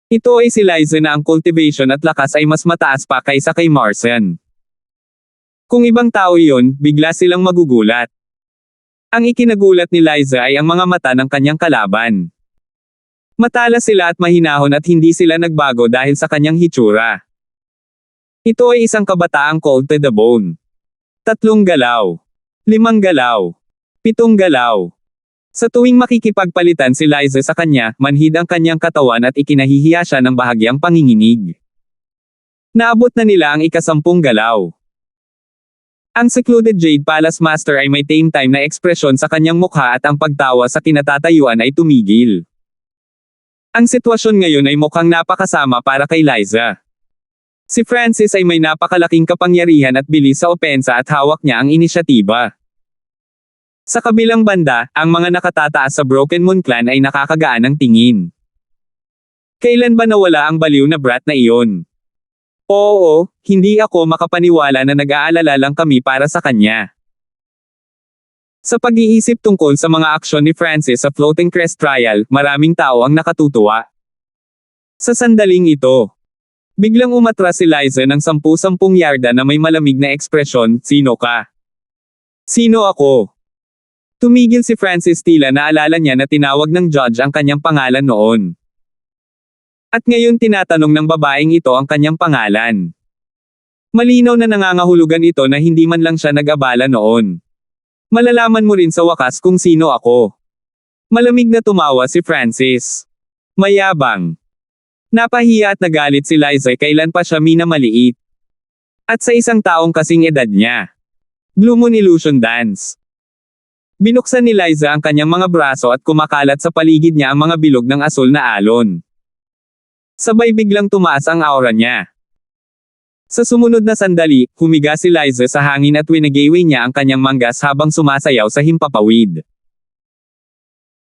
Ito ay si Liza na ang cultivation at lakas ay mas mataas pa kaysa kay Marcian. Kung ibang tao iyon, bigla silang magugulat. Ang ikinagulat ni Liza ay ang mga mata ng kanyang kalaban. Matalas sila at mahinahon at hindi sila nagbago dahil sa kanyang hitsura. Ito ay isang kabataang cold to the bone. 3 galaw. 5 galaw. 7 galaw. Sa tuwing makikipagpalitan si Liza sa kanya, manhid ang kanyang katawan at ikinahihiya siya ng bahagyang panginginig. Naabot na nila ang 10 galaw. Ang secluded Jade Palace Master ay may tame time na ekspresyon sa kanyang mukha at ang pagtawa sa kinatatayuan ay tumigil. Ang sitwasyon ngayon ay mukhang napakasama para kay Liza. Si Francis ay may napakalaking kapangyarihan at bilis sa opensa at hawak niya ang inisyatiba. Sa kabilang banda, ang mga nakatataas sa Broken Moon Clan ay nakakagaan ng tingin. Kailan ba nawala ang baliw na brat na iyon? Oo, hindi ako makapaniwala na nag-aalala lang kami para sa kanya. Sa pag-iisip tungkol sa mga aksyon ni Francis sa Floating Crest Trial, maraming tao ang nakatutuwa. Sa sandaling ito, biglang umatras si Liza ng 10 yarda na may malamig na ekspresyon, "Sino ka?" "Sino ako?" Tumigil si Francis, tila naalala niya na tinawag ng judge ang kanyang pangalan noon. At ngayon tinatanong ng babaeng ito ang kanyang pangalan. Malinaw na nangangahulugan ito na hindi man lang siya nag-abala noon. Malalaman mo rin sa wakas kung sino ako. Malamig na tumawa si Francis. Mayabang. Napahiya at nagalit si Liza kailan pa siya minamaliit. At sa isang taong kasing edad niya. Blue Moon Illusion Dance. Binuksan ni Liza ang kanyang mga braso at kumakalat sa paligid niya ang mga bilog ng asul na alon. Sabay biglang tumaas ang aura niya. Sa sumunod na sandali, humiga si Liza sa hangin at winagaway niya ang kanyang manggas habang sumasayaw sa himpapawid.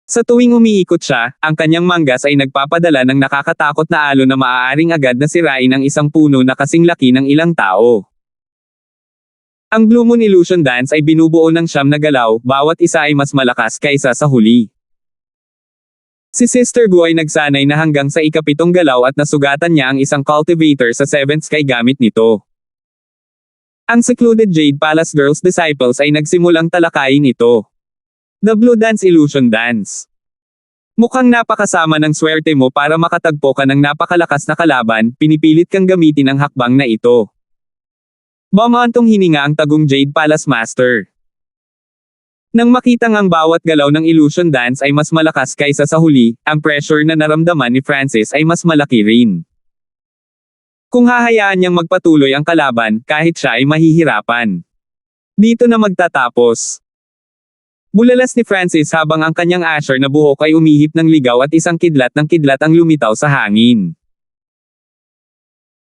Sa tuwing umiikot siya, ang kanyang manggas ay nagpapadala ng nakakatakot na alon na maaaring agad na sirain ang isang puno na kasing laki ng ilang tao. Ang Blue Moon Illusion Dance ay binubuo ng 9 na galaw, bawat isa ay mas malakas kaysa sa huli. Si Sister Gu ay nagsanay na hanggang sa ika-7 galaw at nasugatan niya ang isang cultivator sa 7th sky gamit nito. Ang Secluded Jade Palace Girls Disciples ay nagsimulang talakayin ito. The Blue Dance Illusion Dance. Mukhang napakasama ng swerte mo para makatagpo ka ng napakalakas na kalaban, pinipilit kang gamitin ang hakbang na ito. Bumantong hininga ang tagong Jade Palace Master. Nang makitang ang bawat galaw ng Illusion Dance ay mas malakas kaysa sa huli, ang pressure na naramdaman ni Francis ay mas malaki rin. Kung hahayaan niyang magpatuloy ang kalaban, kahit siya ay mahihirapan. Dito na magtatapos. Bulalas ni Francis habang ang kanyang asher na buhok ay umihip ng ligaw at isang kidlat ng kidlat ang lumitaw sa hangin.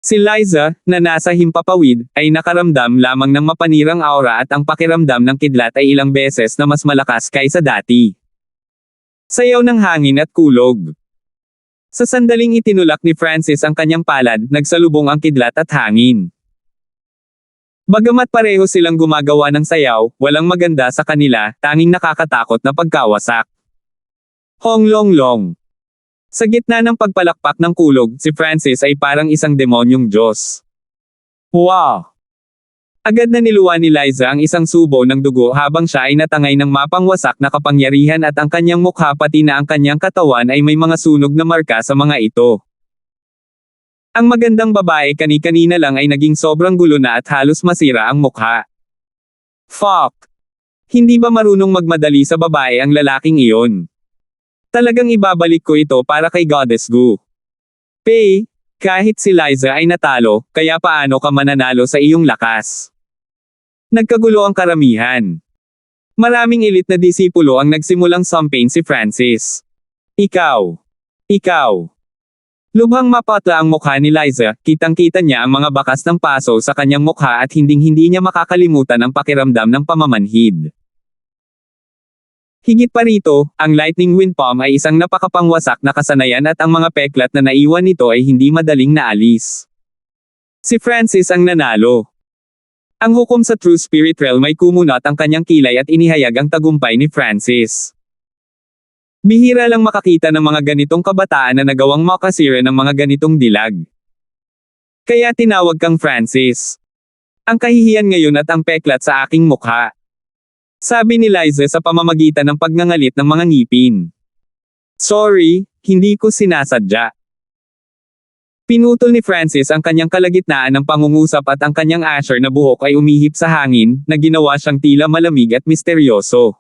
Si Liza, na nasa himpapawid, ay nakaramdam lamang ng mapanirang aura at ang pakiramdam ng kidlat ay ilang beses na mas malakas kaysa dati. Sayaw ng hangin at kulog. Sa sandaling itinulak ni Francis ang kanyang palad, nagsalubong ang kidlat at hangin. Bagamat pareho silang gumagawa ng sayaw, walang maganda sa kanila, tanging nakakatakot na pagkawasak. Hong Long Long. Sa gitna ng pagpalakpak ng kulog, si Francis ay parang isang demonyong Diyos. Wow! Agad na niluwa ni Liza ang isang subo ng dugo habang siya ay natangay ng mapangwasak na kapangyarihan at ang kanyang mukha pati na ang kanyang katawan ay may mga sunog na marka sa mga ito. Ang magandang babae kani-kanina lang ay naging sobrang gulo na at halos masira ang mukha. Fuck! Hindi ba marunong magmadali sa babae ang lalaking iyon? Talagang ibabalik ko ito para kay Goddess Gu. Pei, kahit si Liza ay natalo, kaya paano ka mananalo sa iyong lakas? Nagkagulo ang karamihan. Maraming elite na disipulo ang nagsimulang sampain si Francis. Ikaw. Lubhang mapatla ang mukha ni Liza, kitang-kita niya ang mga bakas ng paso sa kanyang mukha at hinding-hindi niya makakalimutan ang pakiramdam ng pamamanhid. Higit pa rito, ang Lightning Wind Palm ay isang napakapangwasak na kasanayan at ang mga peklat na naiwan nito ay hindi madaling naalis. Si Francis ang nanalo. Ang hukom sa True Spirit Realm ay kumunat ang kanyang kilay at inihayag ang tagumpay ni Francis. Bihira lang makakita ng mga ganitong kabataan na nagawang makasira ng mga ganitong dilag. Kaya tinawag kang Francis. Ang kahihiyan ngayon at ang peklat sa aking mukha. Sabi ni Liza sa pamamagitan ng pagngangalit ng mga ngipin. Sorry, hindi ko sinasadya. Pinutol ni Francis ang kanyang kalagitnaan ng pangungusap at ang kanyang asher na buhok ay umihip sa hangin, na ginawa siyang tila malamig at misteryoso.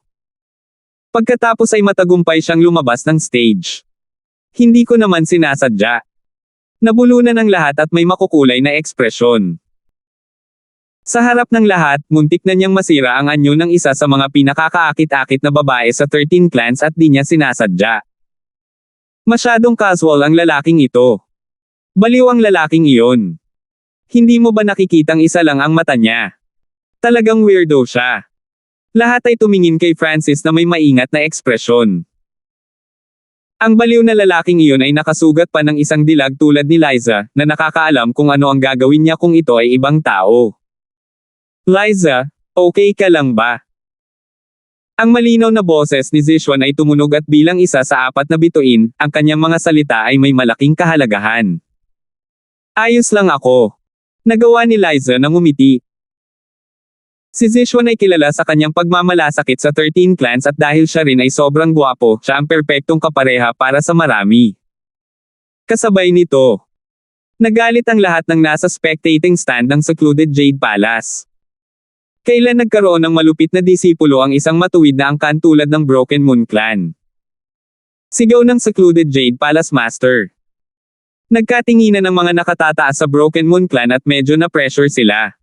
Pagkatapos ay matagumpay siyang lumabas ng stage. Hindi ko naman sinasadya. Nabulunan ang lahat at may makukulay na ekspresyon. Sa harap ng lahat, muntik na niyang masira ang anyo ng isa sa mga pinakakaakit-akit na babae sa 13 clans at di niya sinasadya. Masyadong casual ang lalaking ito. Baliw ang lalaking iyon. Hindi mo ba nakikitang isa lang ang mata niya? Talagang weirdo siya. Lahat ay tumingin kay Francis na may maingat na ekspresyon. Ang baliw na lalaking iyon ay nakasugat pa ng isang dilag tulad ni Liza, na nakakaalam kung ano ang gagawin niya kung ito ay ibang tao. Liza, okay ka lang ba? Ang malinaw na boses ni Zishuan ay tumunog at bilang isa sa 4 na bituin, ang kanyang mga salita ay may malaking kahalagahan. Ayos lang ako. Nagawa ni Liza nang umiti. Si Zishuan ay kilala sa kanyang pagmamalasakit sa 13 clans at dahil siya rin ay sobrang gwapo, siya ang perpektong kapareha para sa marami. Kasabay nito, nagalit ang lahat ng nasa spectating stand ng Secluded Jade Palace. Kailan nagkaroon ng malupit na disipulo ang isang matuwid na angkan tulad ng Broken Moon Clan? Sigaw ng Secluded Jade Palace Master. Nagkatinginan ng mga nakatataas sa Broken Moon Clan at medyo na-pressure sila.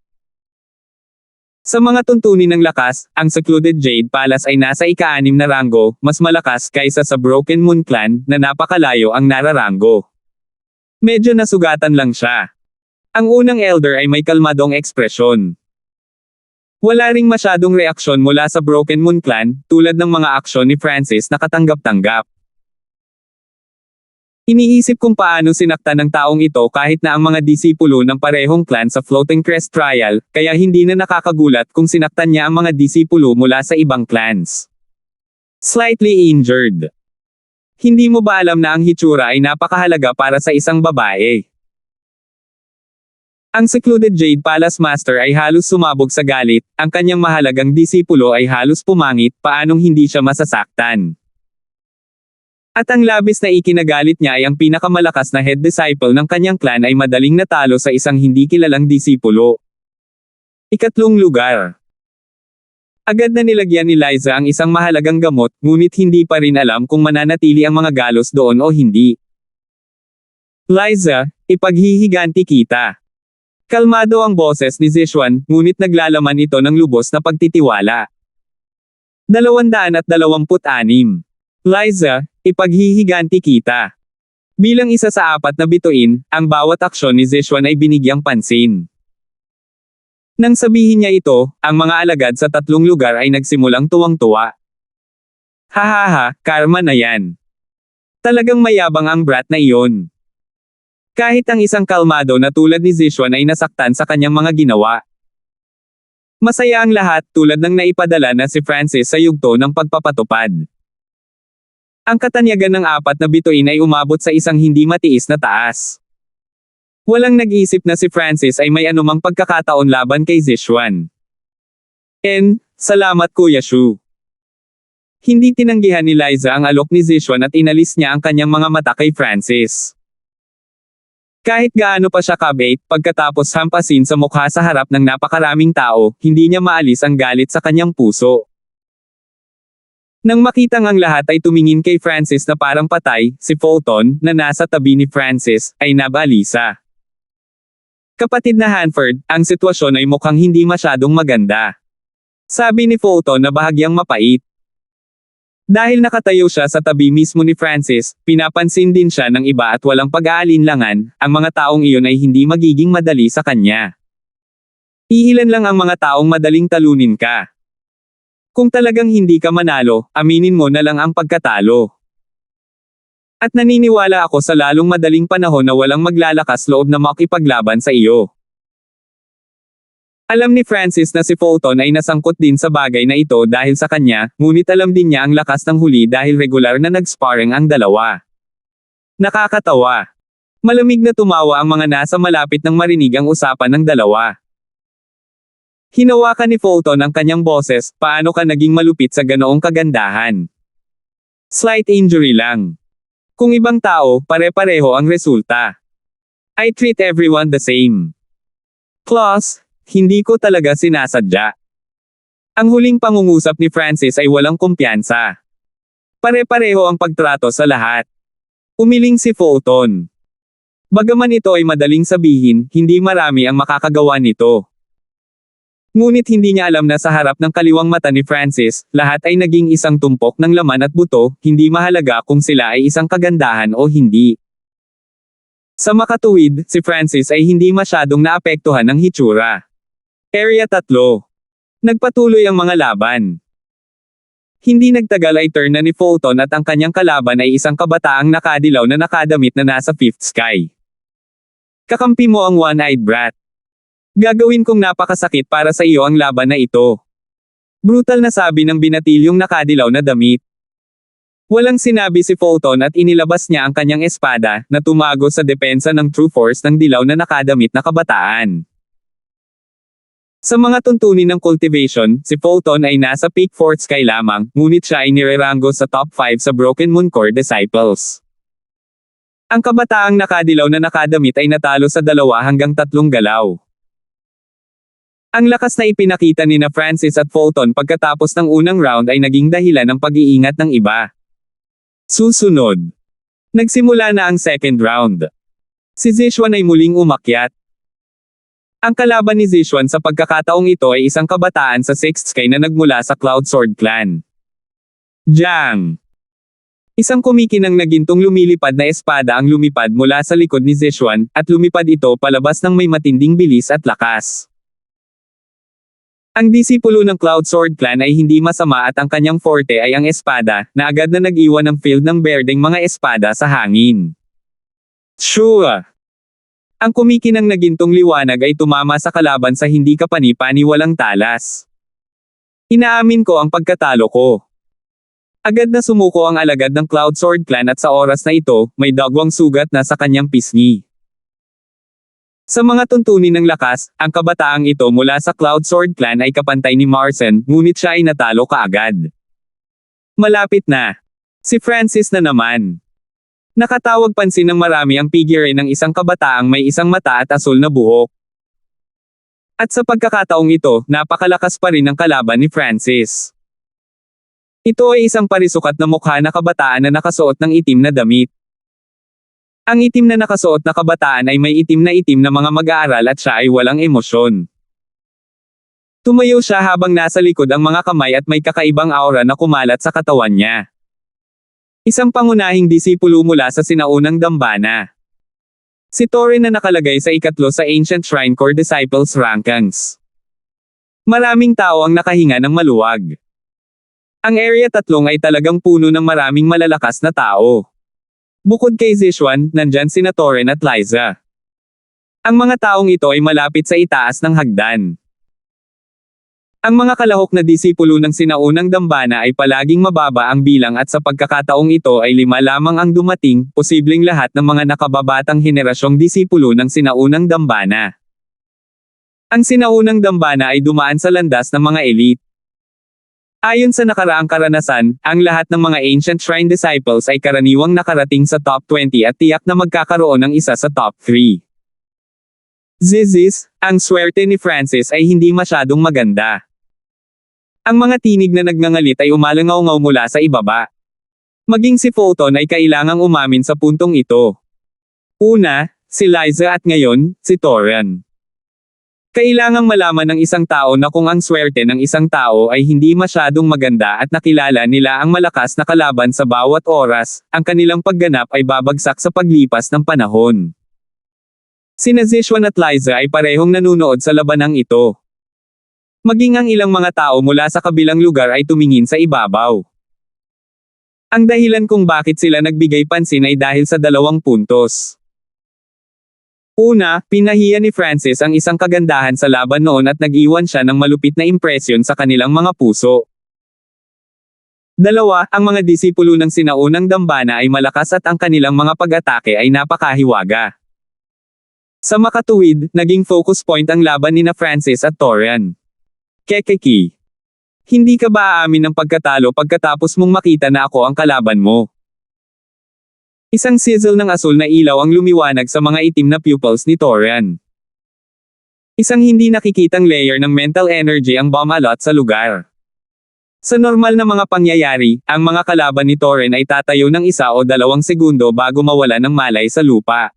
Sa mga tuntunin ng lakas, ang Secluded Jade Palace ay nasa ika-6 na ranggo, mas malakas kaysa sa Broken Moon Clan, na napakalayo ang nararanggo. Medyo nasugatan lang siya. Ang unang elder ay may kalmadong ekspresyon. Wala ring masyadong reaksyon mula sa Broken Moon Clan, tulad ng mga aksyon ni Francis na katanggap-tanggap. Iniisip kung paano sinaktan ng taong ito kahit na ang mga disipulo ng parehong clan sa Floating Crest Trial, kaya hindi na nakakagulat kung sinaktan niya ang mga disipulo mula sa ibang clans. Slightly injured. Hindi mo ba alam na ang hitsura ay napakahalaga para sa isang babae? Ang secluded Jade Palace Master ay halos sumabog sa galit, ang kanyang mahalagang disipulo ay halos pumangit, paanong hindi siya masasaktan? At ang labis na ikinagalit niya ay ang pinakamalakas na head disciple ng kanyang clan ay madaling natalo sa isang hindi kilalang disipulo. Ikatlong lugar. Agad na nilagyan ni Liza ang isang mahalagang gamot, ngunit hindi pa rin alam kung mananatili ang mga galos doon o hindi. Liza, ipaghihiganti kita. Kalmado ang boses ni Zishuan, ngunit naglalaman ito ng lubos na pagtitiwala. 226. Liza, ipaghihiganti kita. Bilang isa sa 4 na bituin, ang bawat aksyon ni Zishuan ay binigyang pansin. Nang sabihin niya ito, ang mga alagad sa 3 lugar ay nagsimulang tuwang-tuwa. Hahaha, karma na yan. Talagang mayabang ang brat na iyon. Kahit ang isang kalmado na tulad ni Zishuan ay nasaktan sa kanyang mga ginawa. Masaya ang lahat tulad ng naipadala na si Francis sa yugto ng pagpapatupad. Ang katanyagan ng 4 na bituin ay umabot sa isang hindi matiis na taas. Walang nag-isip na si Francis ay may anumang pagkakataon laban kay Zishuan. Salamat Kuya Shu. Hindi tinanggihan ni Liza ang alok ni Zishuan at inalis niya ang kanyang mga mata kay Francis. Kahit gaano pa siya kabait, pagkatapos hampasin sa mukha sa harap ng napakaraming tao, hindi niya maalis ang galit sa kanyang puso. Nang makitang ang lahat ay tumingin kay Francis na parang patay, si Fulton, na nasa tabi ni Francis, ay nabalisa. Kapatid na Hanford, ang sitwasyon ay mukhang hindi masyadong maganda. Sabi ni Fulton na bahagyang mapait. Dahil nakatayo siya sa tabi mismo ni Francis, pinapansin din siya ng iba at walang pag-aalinlangan, ang mga taong iyon ay hindi magiging madali sa kanya. Iilan lang ang mga taong madaling talunin ka. Kung talagang hindi ka manalo, aminin mo na lang ang pagkatalo. At naniniwala ako sa lalong madaling panahon na walang maglalakas loob na makipaglaban sa iyo. Alam ni Francis na si Fulton ay nasangkot din sa bagay na ito dahil sa kanya, ngunit alam din niya ang lakas ng huli dahil regular na nag-sparring ang dalawa. Nakakatawa. Malamig na tumawa ang mga nasa malapit nang marinig ang usapan ng dalawa. Hinawakan ni Fulton ang kanyang boses, paano ka naging malupit sa ganoong kagandahan? Slight injury lang. Kung ibang tao, pare-pareho ang resulta. I treat everyone the same. Plus, hindi ko talaga sinasadya. Ang huling pangungusap ni Francis ay walang kumpiyansa. Pare-pareho ang pagtrato sa lahat. Umiling si Fulton. Bagaman ito ay madaling sabihin, hindi marami ang makakagawa nito. Ngunit hindi niya alam na sa harap ng kaliwang mata ni Francis, lahat ay naging isang tumpok ng laman at buto, hindi mahalaga kung sila ay isang kagandahan o hindi. Sa makatuwid, si Francis ay hindi masyadong naapektuhan ng hitsura. Area 3. Nagpatuloy ang mga laban. Hindi nagtagal ay turn na ni Fulton at ang kanyang kalaban ay isang kabataang nakadilaw na nakadamit na nasa 5th sky. Kakampi mo ang one-eyed brat. Gagawin kong napakasakit para sa iyo ang laban na ito. Brutal na sabi ng binatilyong nakadilaw na damit. Walang sinabi si Fulton at inilabas niya ang kanyang espada, na tumago sa depensa ng true force ng dilaw na nakadamit na kabataan. Sa mga tuntunin ng cultivation, si Fulton ay nasa peak 4th sky lamang, ngunit siya ay nirerango sa top 5 sa Broken Moon Core Disciples. Ang kabataang nakadilaw na nakadamit ay natalo sa 2 hanggang 3 galaw. Ang lakas na ipinakita ni na Francis at Fulton pagkatapos ng unang round ay naging dahilan ng pag-iingat ng iba. Susunod. Nagsimula na ang second round. Si Zishuan ay muling umakyat. Ang kalaban ni Zishuan sa pagkakataong ito ay isang kabataan sa 6th sky na nagmula sa Cloud Sword Clan. Jiang. Isang kumikinang na gintong lumilipad na espada ang lumipad mula sa likod ni Zishuan, at lumipad ito palabas ng may matinding bilis at lakas. Ang disipulo ng Cloud Sword Clan ay hindi masama at ang kanyang forte ay ang espada, na agad na nag-iwan ng field ng berdeng mga espada sa hangin. Sure. Ang kumikinang na gintong liwanag ay tumama sa kalaban sa hindi kapani-paniwalang talas. Inaamin ko ang pagkatalo ko. Agad na sumuko ang alagad ng Cloud Sword Clan at sa oras na ito, may dagwang sugat na sa kanyang pisngi. Sa mga tuntunin ng lakas, ang kabataang ito mula sa Cloud Sword Clan ay kapantay ni Marcin, ngunit siya ay natalo kaagad. Malapit na. Si Francis na naman. Nakatawag pansin ng marami ang figure ng isang kabataang may isang mata at asul na buhok. At sa pagkakataong ito, napakalakas pa rin ang kalaban ni Francis. Ito ay isang parisukat na mukha na kabataan na nakasuot ng itim na damit. Ang itim na nakasuot na kabataan ay may itim na mga mag-aaral at siya ay walang emosyon. Tumayo siya habang nasa likod ang mga kamay at may kakaibang aura na kumalat sa katawan niya. Isang pangunahing disipulo mula sa sinaunang dambana. Si Torin na nakalagay sa ikatlo sa Ancient Shrine Core Disciples Rankings. Maraming tao ang nakahinga ng maluwag. Ang Area 3 ay talagang puno ng maraming malalakas na tao. Bukod kay Zishuan, nandyan sina Torin at Liza. Ang mga taong ito ay malapit sa itaas ng hagdan. Ang mga kalahok na disipulo ng sinaunang dambana ay palaging mababa ang bilang at sa pagkakataong ito ay 5 lamang ang dumating, posibleng lahat ng mga nakababatang henerasyong disipulo ng sinaunang dambana. Ang sinaunang dambana ay dumaan sa landas ng mga elite. Ayon sa nakaraang karanasan, ang lahat ng mga Ancient Shrine Disciples ay karaniwang nakarating sa top 20 at tiyak na magkakaroon ng isa sa top 3. Zizis, ang swerte ni Francis ay hindi masyadong maganda. Ang mga tinig na nagngangalit ay umalangaw-ngaw mula sa ibaba. Maging si Photon ay kailangang umamin sa puntong ito. Una, si Liza at ngayon, si Torin. Kailangang malaman ng isang tao na kung ang swerte ng isang tao ay hindi masyadong maganda at nakilala nila ang malakas na kalaban sa bawat oras, ang kanilang pagganap ay babagsak sa paglipas ng panahon. Sina Zishuan at Liza ay parehong nanunood sa labanang ito. Maging ang ilang mga tao mula sa kabilang lugar ay tumingin sa ibabaw. Ang dahilan kung bakit sila nagbigay pansin ay dahil sa 2 puntos. Una, pinahiya ni Francis ang isang kagandahan sa laban noon at nag-iwan siya ng malupit na impresyon sa kanilang mga puso. 2, ang mga disipulo ng sinaunang dambana ay malakas at ang kanilang mga pag-atake ay napakahiwaga. Sa makatuwid, naging focus point ang laban nina Francis at Torin. Kekeki. Hindi ka ba aamin ng pagkatalo pagkatapos mong makita na ako ang kalaban mo? Isang sizzle ng asul na ilaw ang lumiwanag sa mga itim na pupils ni Torin. Isang hindi nakikitang layer ng mental energy ang bumalot sa lugar. Sa normal na mga pangyayari, ang mga kalaban ni Torin ay tatayo ng 1 o 2 segundo bago mawala ng malay sa lupa.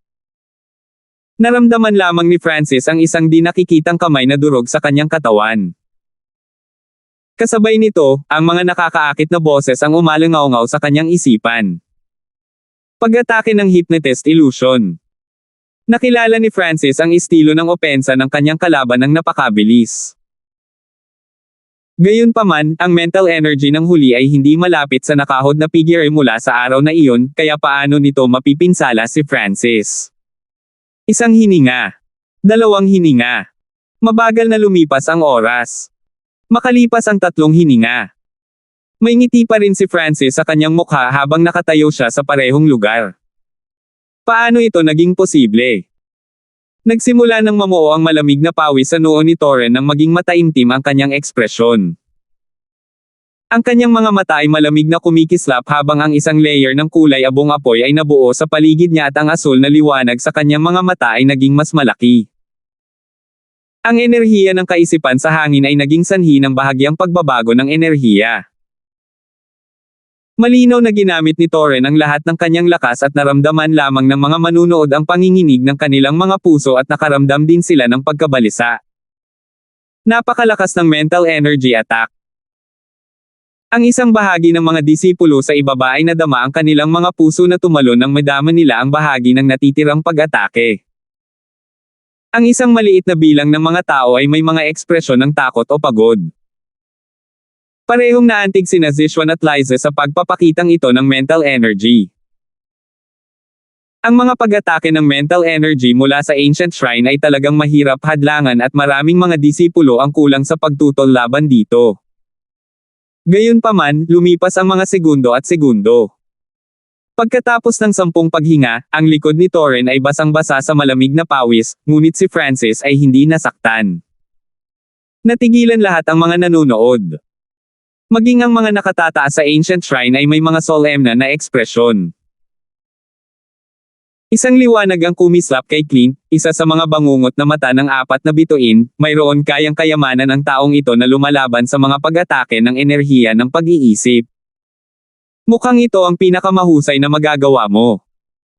Naramdaman lamang ni Francis ang isang di nakikitang kamay na durog sa kanyang katawan. Kasabay nito, ang mga nakakaakit na boses ang umalangaw-ngaw sa kanyang isipan. Pag-atake ng Hypnotist Illusion. Nakilala ni Francis ang estilo ng opensa ng kanyang kalaban ng napakabilis. Gayunpaman, ang mental energy ng huli ay hindi malapit sa nakahod na figure mula sa araw na iyon, kaya paano nito mapipinsala si Francis? Isang hininga. 2 hininga. Mabagal na lumipas ang oras. Makalipas ang 3 hininga. May ngiti pa rin si Francis sa kanyang mukha habang nakatayo siya sa parehong lugar. Paano ito naging posible? Nagsimula ng mamuo ang malamig na pawis sa noo ni Torin nang maging mataimtim ang kanyang ekspresyon. Ang kanyang mga mata ay malamig na kumikislap habang ang isang layer ng kulay abong apoy ay nabuo sa paligid niya at ang asul na liwanag sa kanyang mga mata ay naging mas malaki. Ang enerhiya ng kaisipan sa hangin ay naging sanhi ng bahagyang pagbabago ng enerhiya. Malinaw na ginamit ni Torin ang lahat ng kanyang lakas at naramdaman lamang ng mga manunood ang panginginig ng kanilang mga puso at nakaramdam din sila ng pagkabalisa. Napakalakas ng mental energy attack. Ang isang bahagi ng mga disipulo sa ibaba ay nadama ang kanilang mga puso na tumalon nang madama nila ang bahagi ng natitirang pag-atake. Ang isang maliit na bilang ng mga tao ay may mga ekspresyon ng takot o pagod. Parehong naantig sina Zishuan at Liza sa pagpapakitang ito ng mental energy. Ang mga pag-atake ng mental energy mula sa ancient shrine ay talagang mahirap hadlangan at maraming mga disipulo ang kulang sa pagtutol laban dito. Gayunpaman, lumipas ang mga segundo at segundo. Pagkatapos ng 10 paghinga, ang likod ni Torren ay basang-basa sa malamig na pawis, ngunit si Francis ay hindi nasaktan. Natigilan lahat ang mga nanonood. Maging ang mga nakatataas sa ancient shrine ay may mga solemn na ekspresyon. Isang liwanag ang kumislap kay Clint, isa sa mga bangungot na mata ng 4 na bituin, mayroon kayang kayamanan ang taong ito na lumalaban sa mga pag-atake ng enerhiya ng pag-iisip. Mukhang ito ang pinakamahusay na magagawa mo.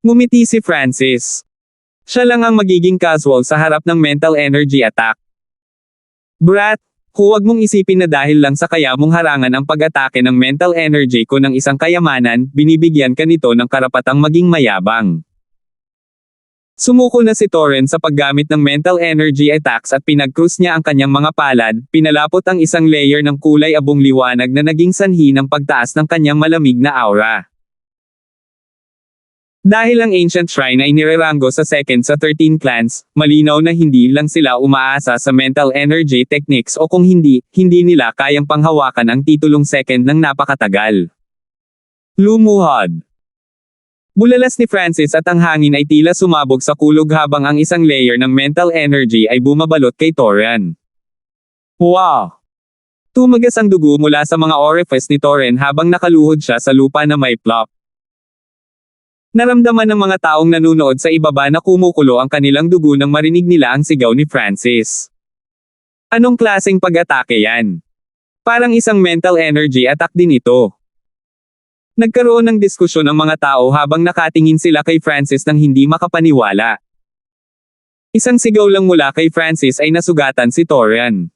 Ngumiti si Francis. Siya lang ang magiging casual sa harap ng mental energy attack. Brat, huwag mong isipin na dahil lang sa kaya mong harangan ang pag-atake ng mental energy ko ng isang kayamanan, binibigyan ka nito ng karapatang maging mayabang. Sumuko na si Torren sa paggamit ng mental energy attacks at pinag-cruise niya ang kanyang mga palad, pinalapot ang isang layer ng kulay abong liwanag na naging sanhi ng pagtaas ng kanyang malamig na aura. Dahil ang ancient shrine ay nireranggo sa second sa 13 clans, malinaw na hindi lang sila umaasa sa mental energy techniques o kung hindi nila kayang panghawakan ang titulong second ng napakatagal. Lumuhod. Bulalas ni Francis at ang hangin ay tila sumabog sa kulog habang ang isang layer ng mental energy ay bumabalot kay Torren. Wow! Tumagas ang dugo mula sa mga orifice ni Torren habang nakaluhod siya sa lupa na may plop. Naramdaman ng mga taong nanunood sa ibaba na kumukulo ang kanilang dugo nang marinig nila ang sigaw ni Francis. Anong klaseng pag-atake yan? Parang isang mental energy attack din ito. Nagkaroon ng diskusyon ang mga tao habang nakatingin sila kay Francis nang hindi makapaniwala. Isang sigaw lang mula kay Francis ay nasugatan si Torren.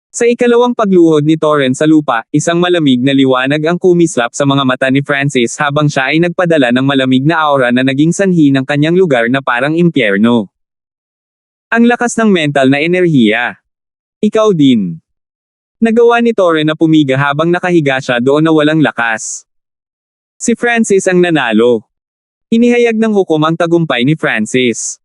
Sa ikalawang pagluhod ni Torren sa lupa, isang malamig na liwanag ang kumislap sa mga mata ni Francis habang siya ay nagpadala ng malamig na aura na naging sanhi ng kanyang lugar na parang impyerno. Ang lakas ng mental na enerhiya. Ikaw din. Nagawa ni Torren na pumiga habang nakahiga siya doon na walang lakas. Si Francis ang nanalo. Inihayag ng hukom ang tagumpay ni Francis.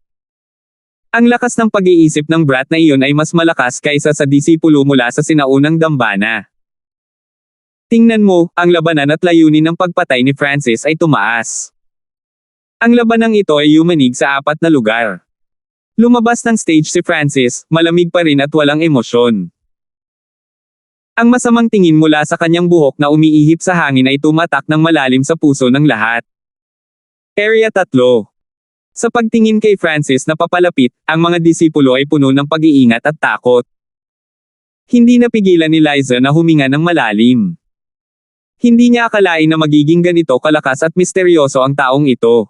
Ang lakas ng pag-iisip ng brat na iyon ay mas malakas kaysa sa disipulo mula sa sinaunang dambana. Tingnan mo, ang labanan at layunin ng pagpatay ni Francis ay tumaas. Ang labanang ito ay yumanig sa 4 na lugar. Lumabas ng stage si Francis, malamig pa rin at walang emosyon. Ang masamang tingin mula sa kanyang buhok na umiihip sa hangin ay tumatak ng malalim sa puso ng lahat. Area 3. Sa pagtingin kay Francis na papalapit, ang mga disipulo ay puno ng pag-iingat at takot. Hindi napigilan ni Liza na huminga ng malalim. Hindi niya akalain na magiging ganito kalakas at misteryoso ang taong ito.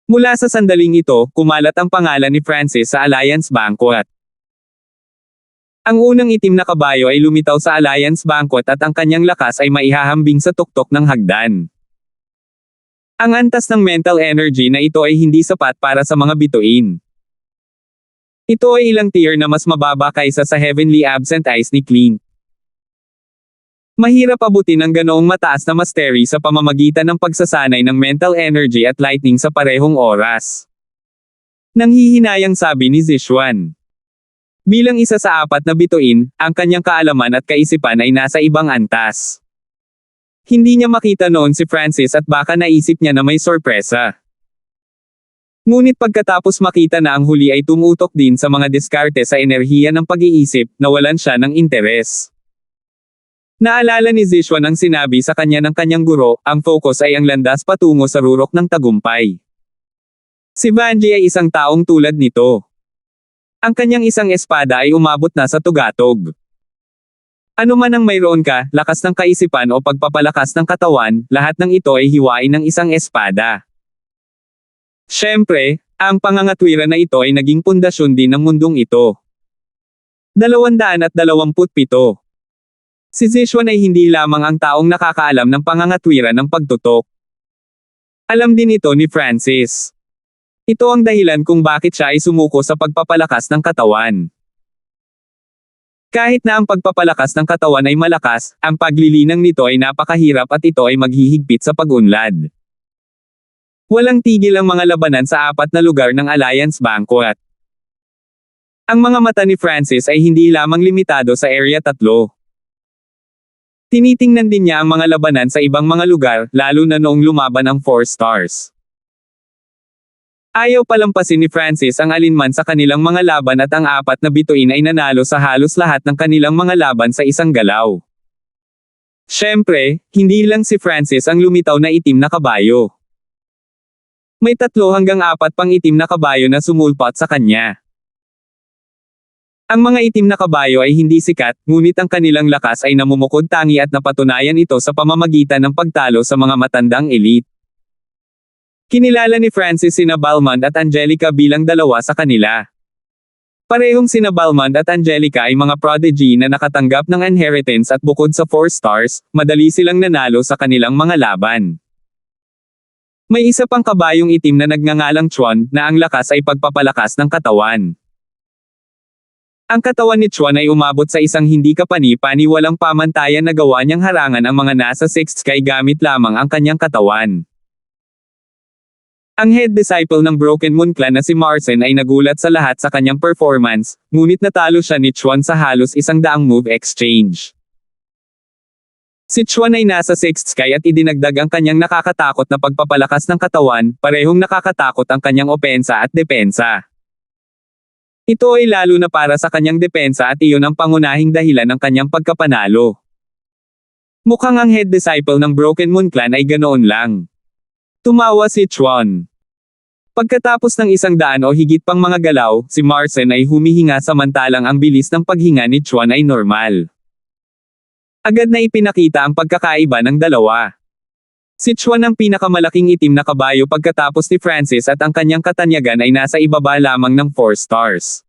Mula sa sandaling ito, kumalat ang pangalan ni Francis sa Alliance Banquet. Ang unang itim na kabayo ay lumitaw sa Alliance Banquet at ang kanyang lakas ay maihahambing sa tuktok ng hagdan. Ang antas ng mental energy na ito ay hindi sapat para sa mga bituin. Ito ay ilang tier na mas mababa kaysa sa Heavenly Absent Eyes ni Clint. Mahirap abutin ang ganoong mataas na mastery sa pamamagitan ng pagsasanay ng mental energy at lightning sa parehong oras. Nanghihinayang sabi ni Zishuan. Bilang isa sa 4 na bituin, ang kanyang kaalaman at kaisipan ay nasa ibang antas. Hindi niya makita noon si Francis at baka naisip niya na may sorpresa. Ngunit pagkatapos makita na ang huli ay tumutok din sa mga diskarte sa enerhiya ng pag-iisip, nawalan siya ng interes. Naalala ni Zishuan ang sinabi sa kanya ng kanyang guro, ang focus ay ang landas patungo sa rurok ng tagumpay. Si Vanji ay isang taong tulad nito. Ang kanyang isang espada ay umabot na sa tugatog. Ano man ang mayroon ka, lakas ng kaisipan o pagpapalakas ng katawan, lahat ng ito ay hiwain ng isang espada. Siyempre, ang pangangatwiran na ito ay naging pundasyon din ng mundong ito. 227. Si Zishuan ay hindi lamang ang taong nakakaalam ng pangangatwiran ng pagtutok. Alam din ito ni Francis. Ito ang dahilan kung bakit siya ay sumuko sa pagpapalakas ng katawan. Kahit na ang pagpapalakas ng katawan ay malakas, ang paglilinang nito ay napakahirap at ito ay maghihigpit sa pag-unlad. Walang tigil ang mga labanan sa 4 na lugar ng Alliance Banquet. Ang mga mata ni Francis ay hindi lamang limitado sa Area 3. Tinitingnan din niya ang mga labanan sa ibang mga lugar, lalo na noong lumaban ang 4 stars. Ayaw palampasin ni Francis ang alinman sa kanilang mga laban at ang 4 na bituin ay nanalo sa halos lahat ng kanilang mga laban sa isang galaw. Siyempre, hindi lang si Francis ang lumitaw na itim na kabayo. May 3 hanggang 4 pang itim na kabayo na sumulpot sa kanya. Ang mga itim na kabayo ay hindi sikat, ngunit ang kanilang lakas ay namumukod tangi at napatunayan ito sa pamamagitan ng pagtalo sa mga matandang elite. Kinilala ni Francis sina Balmond at Angelica bilang 2 sa kanila. Parehong sina Balmond at Angelica ay mga prodigy na nakatanggap ng inheritance at bukod sa 4 stars, madali silang nanalo sa kanilang mga laban. May isa pang kabayong itim na nagngangalang Chuan, na ang lakas ay pagpapalakas ng katawan. Ang katawan ni Chuan ay umabot sa isang hindi kapani-pani walang pamantayan na gawa niyang harangan ang mga nasa 6th sky gamit lamang ang kanyang katawan. Ang head disciple ng Broken Moon Clan na si Marcin ay nagulat sa lahat sa kanyang performance, ngunit natalo siya ni Chuan sa halos 100 move exchange. Si Chuan ay nasa 6th sky at idinagdag ang kanyang nakakatakot na pagpapalakas ng katawan, parehong nakakatakot ang kanyang opensa at depensa. Ito ay lalo na para sa kanyang depensa at iyon ang pangunahing dahilan ng kanyang pagkapanalo. Mukhang ang head disciple ng Broken Moon Clan ay ganoon lang. Tumawa si Chuan. Pagkatapos ng 100 o higit pang mga galaw, si Marcin ay humihinga samantalang ang bilis ng paghinga ni Chuan ay normal. Agad na ipinakita ang pagkakaiba ng dalawa. Si Chuan ang pinakamalaking itim na kabayo pagkatapos ni Francis at ang kanyang katanyagan ay nasa ibaba lamang ng 4 stars.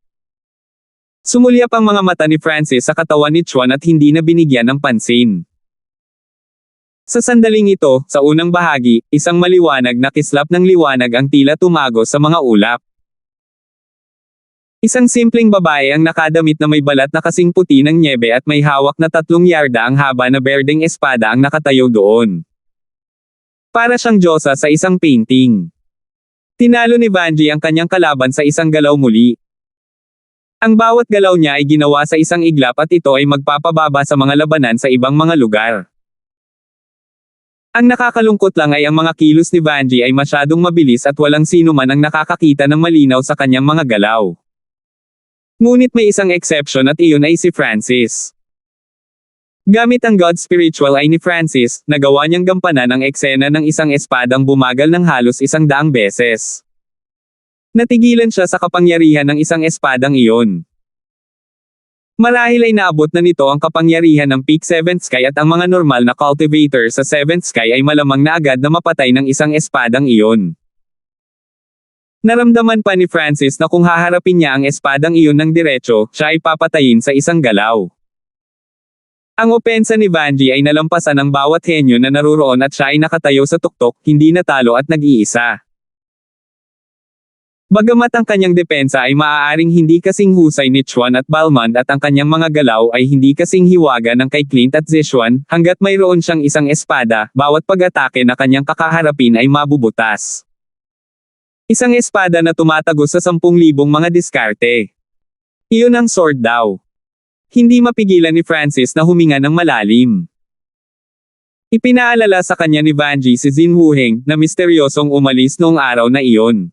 Sumulyap ang mga mata ni Francis sa katawan ni Chuan at hindi na binigyan ng pansin. Sa sandaling ito, sa unang bahagi, isang maliwanag na kislap ng liwanag ang tila tumago sa mga ulap. Isang simpleng babae ang nakadamit na may balat na kasing puti ng nyebe at may hawak na 3 yarda ang haba na berdeng espada ang nakatayo doon. Para siyang diyosa sa isang painting. Tinalo ni Vanji ang kanyang kalaban sa isang galaw muli. Ang bawat galaw niya ay ginawa sa isang iglap at ito ay magpapababa sa mga labanan sa ibang mga lugar. Ang nakakalungkot lang ay ang mga kilos ni Vanji ay masyadong mabilis at walang sino man ang nakakakita ng malinaw sa kanyang mga galaw. Ngunit may isang exception at iyon ay si Francis. Gamit ang God Spiritual Eye ni Francis, nagawa niyang gampanan ang eksena ng isang espadang bumagal ng halos 100 beses. Natigilan siya sa kapangyarihan ng isang espadang iyon. Marahil ay naabot na nito ang kapangyarihan ng Peak 7th Sky at ang mga normal na cultivator sa 7th Sky ay malamang na agad na mapatay ng isang espadang iyon. Naramdaman pa ni Francis na kung haharapin niya ang espadang iyon ng diretso, siya ay papatayin sa isang galaw. Ang opensa ni Vanji ay nalampasan ang bawat henyo na naruroon at siya ay nakatayo sa tuktok, hindi natalo at nag-iisa. Bagamat ang kanyang depensa ay maaaring hindi kasing husay ni Chuan at Balmond at ang kanyang mga galaw ay hindi kasing hiwaga ng kay Clint at Zishuan, hanggat mayroon siyang isang espada, bawat pag-atake na kanyang kakaharapin ay mabubutas. Isang espada na tumatagos sa 10,000 mga diskarte. Iyon ang sword daw. Hindi mapigilan ni Francis na huminga ng malalim. Ipinaalala sa kanya ni Vanji si Xin Wuheng na misteryosong umalis noong araw na iyon.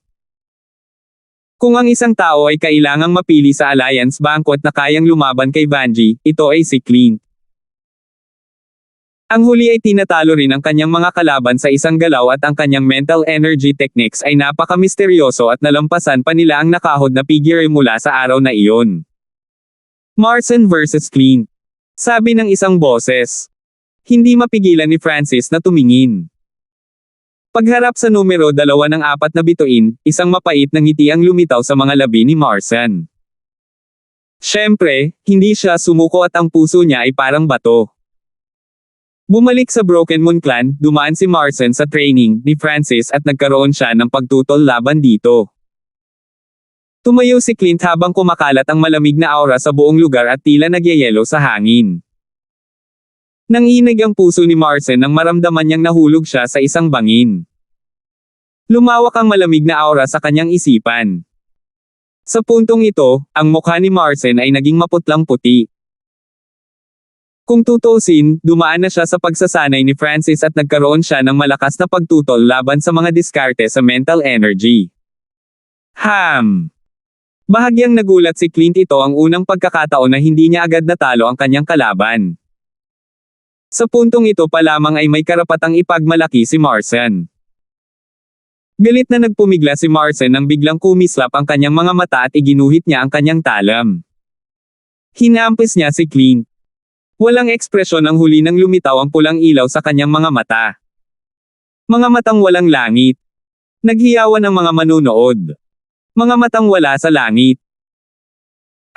Kung ang isang tao ay kailangang mapili sa Alliance Banquet na kayang lumaban kay Vanji, ito ay si Clint. Ang huli ay tinatalo rin ang kanyang mga kalaban sa isang galaw at ang kanyang mental energy techniques ay napaka-misteryoso at nalampasan pa nila ang nakahod na figure mula sa araw na iyon. Marcin versus Clint. Sabi ng isang boses. Hindi mapigilan ni Francis na tumingin. Pagharap sa numero 2 ng 4 na bituin, isang mapait na ngiti ang lumitaw sa mga labi ni Marcin. Siyempre, hindi siya sumuko at ang puso niya ay parang bato. Bumalik sa Broken Moon Clan, dumaan si Marcin sa training ni Francis at nagkaroon siya ng pagtutol laban dito. Tumayo si Clint habang kumakalat ang malamig na aura sa buong lugar at tila nagyayelo sa hangin. Nanginig ang puso ni Marcin nang maramdaman niyang nahulog siya sa isang bangin. Lumawak ang malamig na aura sa kanyang isipan. Sa puntong ito, ang mukha ni Marcin ay naging maputlang puti. Kung tutuusin, dumaan na siya sa pagsasanay ni Francis at nagkaroon siya ng malakas na pagtutol laban sa mga diskarte sa mental energy. Bahagyang nagulat si Clint, ito ang unang pagkakataon na hindi niya agad natalo ang kanyang kalaban. Sa puntong ito pa lamang ay may karapatang ipagmalaki si Marcin. Galit na nagpumigla si Marcin nang biglang kumislap ang kanyang mga mata at iginuhit niya ang kanyang talam. Hinampis niya si Clint. Walang ekspresyon ang huli nang lumitaw ang pulang ilaw sa kanyang mga mata. Mga matang walang langit. Naghiyawan ang mga manunood. Mga matang wala sa langit.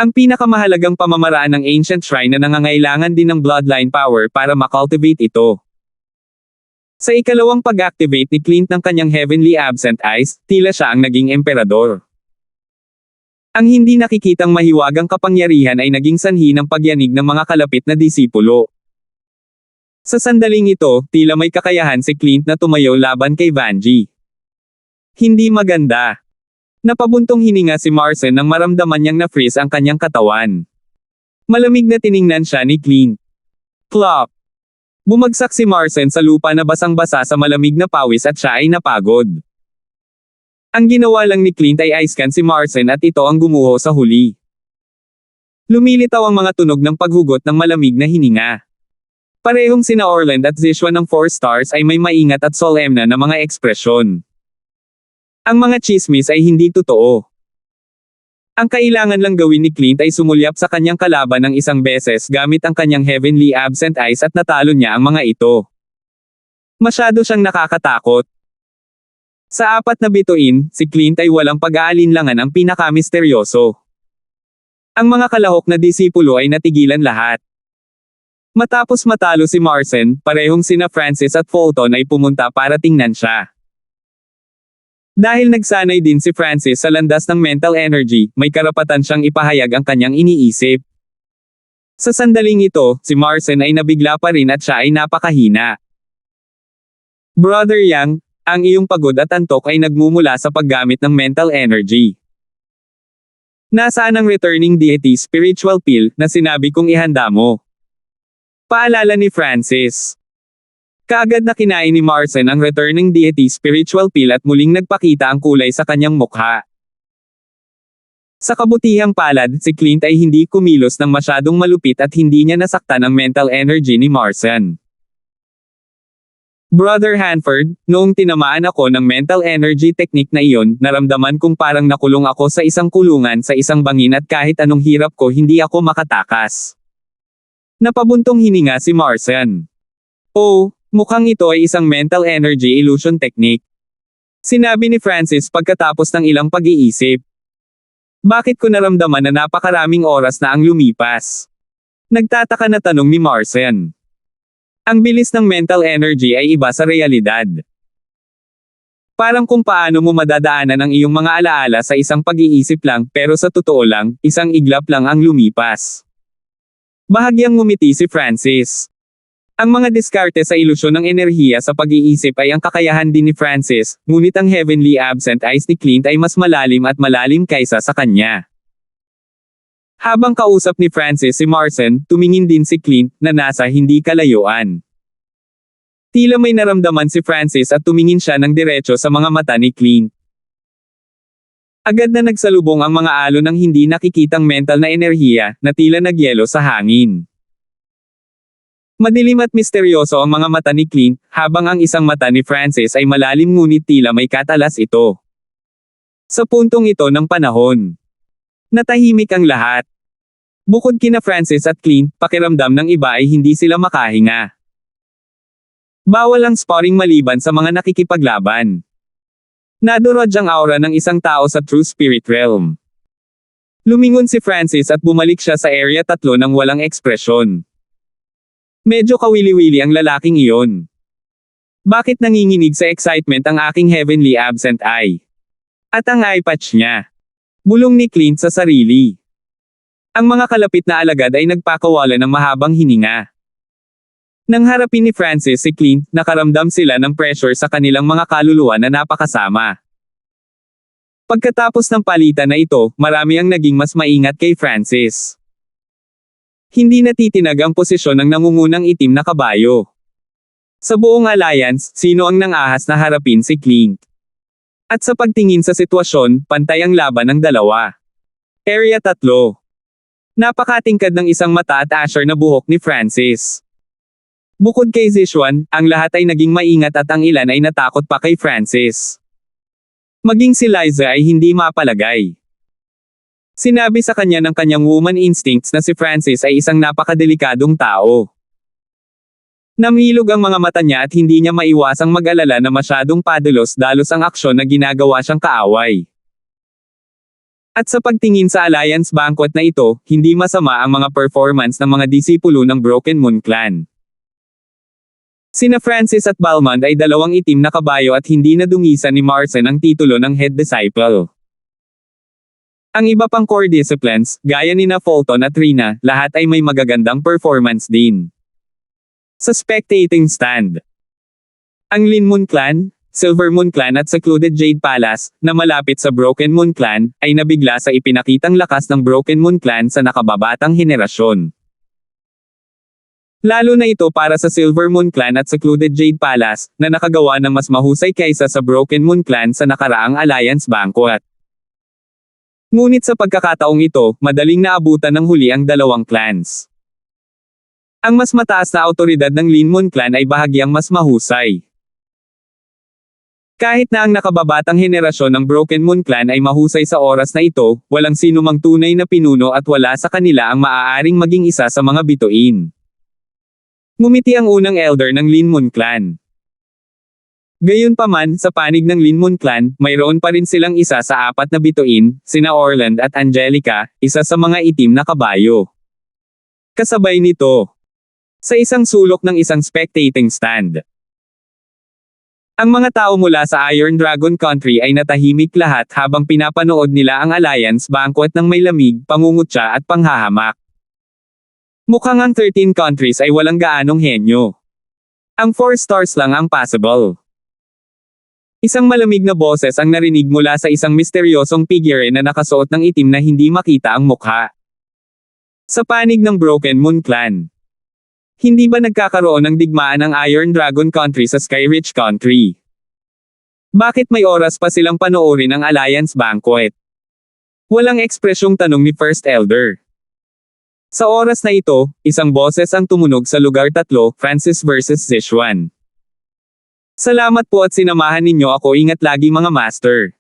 Ang pinakamahalagang pamamaraan ng ancient shrine na nangangailangan din ng bloodline power para makultivate ito. Sa ikalawang pag-activate ni Clint ng kanyang heavenly absent eyes, tila siya ang naging emperador. Ang hindi nakikitang mahiwagang kapangyarihan ay naging sanhi ng pagyanig ng mga kalapit na disipulo. Sa sandaling ito, tila may kakayahan si Clint na tumayo laban kay Vanjie. Hindi maganda. Napabuntong hininga si Marcin nang maramdaman niyang na-freeze ang kanyang katawan. Malamig na tiningnan siya ni Clint. Plop! Bumagsak si Marcin sa lupa na basang-basa sa malamig na pawis at siya ay napagod. Ang ginawa lang ni Clint ay ice-scan si Marcin at ito ang gumuho sa huli. Lumilitaw ang mga tunog ng paghugot ng malamig na hininga. Parehong sina Orland at Zishwa ng 4 stars ay may maingat at solemna na mga ekspresyon. Ang mga chismis ay hindi totoo. Ang kailangan lang gawin ni Clint ay sumulyap sa kanyang kalaban ng isang beses gamit ang kanyang heavenly absent eyes at natalo niya ang mga ito. Masyado siyang nakakatakot. Sa 4 na bituin, si Clint ay walang pag-aalinlangan ang pinakamisteryoso. Ang mga kalahok na disipulo ay natigilan lahat. Matapos matalo si Marcin, parehong sina Francis at Fulton ay pumunta para tingnan siya. Dahil nagsanay din si Francis sa landas ng mental energy, may karapatan siyang ipahayag ang kanyang iniisip. Sa sandaling ito, si Marcin ay nabigla pa rin at siya ay napakahina. Brother Yang, ang iyong pagod at antok ay nagmumula sa paggamit ng mental energy. Nasaan ang returning deity spiritual pill na sinabi kong ihanda mo? Paalala ni Francis. Kaagad na kinain ni Marcin ang returning deity spiritual pill at muling nagpakita ang kulay sa kanyang mukha. Sa kabutihang palad, si Clint ay hindi kumilos ng masyadong malupit at hindi niya nasaktan ang mental energy ni Marcin. Brother Hanford, noong tinamaan ako ng mental energy technique na iyon, naramdaman kong parang nakulong ako sa isang kulungan sa isang bangin at kahit anong hirap ko hindi ako makatakas. Napabuntong hininga si Marcin. Oh, mukhang ito ay isang mental energy illusion technique. Sinabi ni Francis pagkatapos ng ilang pag-iisip. Bakit ko naramdaman na napakaraming oras na ang lumipas? Nagtataka na tanong ni Marcin. Ang bilis ng mental energy ay iba sa realidad. Parang kung paano mo madadaanan ang iyong mga alaala sa isang pag-iisip lang, pero sa totoo lang, isang iglap lang ang lumipas. Bahagyang ngumiti si Francis. Ang mga diskarte sa ilusyon ng enerhiya sa pag-iisip ay ang kakayahan din ni Francis, ngunit ang heavenly absent eyes ni Clint ay mas malalim at malalim kaysa sa kanya. Habang kausap ni Francis si Marcin, tumingin din si Clint, na nasa hindi kalayuan. Tila may naramdaman si Francis at tumingin siya ng diretso sa mga mata ni Clint. Agad na nagsalubong ang mga alon ng hindi nakikitang mental na enerhiya, na tila nagyelo sa hangin. Madilim at misteryoso ang mga mata ni Clint, habang ang isang mata ni Francis ay malalim ngunit tila may katalas ito. Sa puntong ito ng panahon, natahimik ang lahat. Bukod kina Francis at Clint, pakiramdam ng iba ay hindi sila makahinga. Bawal ang sparring maliban sa mga nakikipaglaban. Nadurog ang aura ng isang tao sa True Spirit Realm. Lumingon si Francis at bumalik siya sa Area 3 ng walang ekspresyon. Medyo kawili-wili ang lalaking iyon. Bakit nanginginig sa excitement ang aking heavenly absent eye? At ang eye patch niya? Bulong ni Clint sa sarili. Ang mga kalapit na alagad ay nagpakawala ng mahabang hininga. Nang harapin ni Francis si Clint, nakaramdam sila ng pressure sa kanilang mga kaluluwa na napakasama. Pagkatapos ng palitan na ito, marami ang naging mas maingat kay Francis. Hindi natitinag ang posisyon ng nangungunang itim na kabayo. Sa buong alliance, sino ang nang-ahas na harapin si Clint? At sa pagtingin sa sitwasyon, pantay ang laban ng dalawa. Area 3. Napakatingkad ng isang mata at Asher na buhok ni Francis. Bukod kay Zishuan, ang lahat ay naging maingat at ang ilan ay natakot pa kay Francis. Maging si Liza ay hindi mapalagay. Sinabi sa kanya ng kanyang woman instincts na si Francis ay isang napakadelikadong tao. Namilog ang mga mata niya at hindi niya maiwasang mag-alala na masyadong padalos-dalos ang aksyon na ginagawa siyang kaaway. At sa pagtingin sa Alliance Banquet na ito, hindi masama ang mga performance ng mga disipulo ng Broken Moon Clan. Sina Francis at Balmond ay dalawang itim na kabayo at hindi nadungisan ni Marcin ang titulo ng head disciple. Ang iba pang core disciplines, gaya ni Fulton at Rina, lahat ay may magagandang performance din. Sa spectating stand, ang Lin Moon Clan, Silver Moon Clan at Secluded Jade Palace, na malapit sa Broken Moon Clan, ay nabigla sa ipinakitang lakas ng Broken Moon Clan sa nakababatang henerasyon. Lalo na ito para sa Silver Moon Clan at Secluded Jade Palace, na nakagawa ng mas mahusay kaysa sa Broken Moon Clan sa nakaraang Alliance Banquet. Ngunit sa pagkakataong ito, madaling naabutan ng huli ang dalawang clans. Ang mas mataas na awtoridad ng Lin Moon Clan ay bahagyang mas mahusay. Kahit na ang nakababatang henerasyon ng Broken Moon Clan ay mahusay sa oras na ito, walang sinumang tunay na pinuno at wala sa kanila ang maaaring maging isa sa mga bituin. Ngumiti ang unang elder ng Lin Moon Clan. Gayunpaman, sa panig ng Lin Moon Clan, mayroon pa rin silang isa sa apat na bituin, sina Orland at Angelica, isa sa mga itim na kabayo. Kasabay nito, sa isang sulok ng isang spectating stand, ang mga tao mula sa Iron Dragon Country ay natahimik lahat habang pinapanood nila ang Alliance Banquet ng may lamig, pangungutya at panghahamak. Mukhang ang 13 countries ay walang gaanong henyo. Ang 4 stars lang ang possible. Isang malamig na boses ang narinig mula sa isang misteryosong figure na nakasuot ng itim na hindi makita ang mukha. Sa panig ng Broken Moon Clan, hindi ba nagkakaroon ng digmaan ang Iron Dragon Country sa Skyrich Country? Bakit may oras pa silang panoorin ang Alliance Banquet? Walang ekspresyong tanong ni First Elder. Sa oras na ito, isang boses ang tumunog sa lugar 3, Francis versus Zishuan. Salamat po at sinamahan ninyo ako, ingat lagi mga master.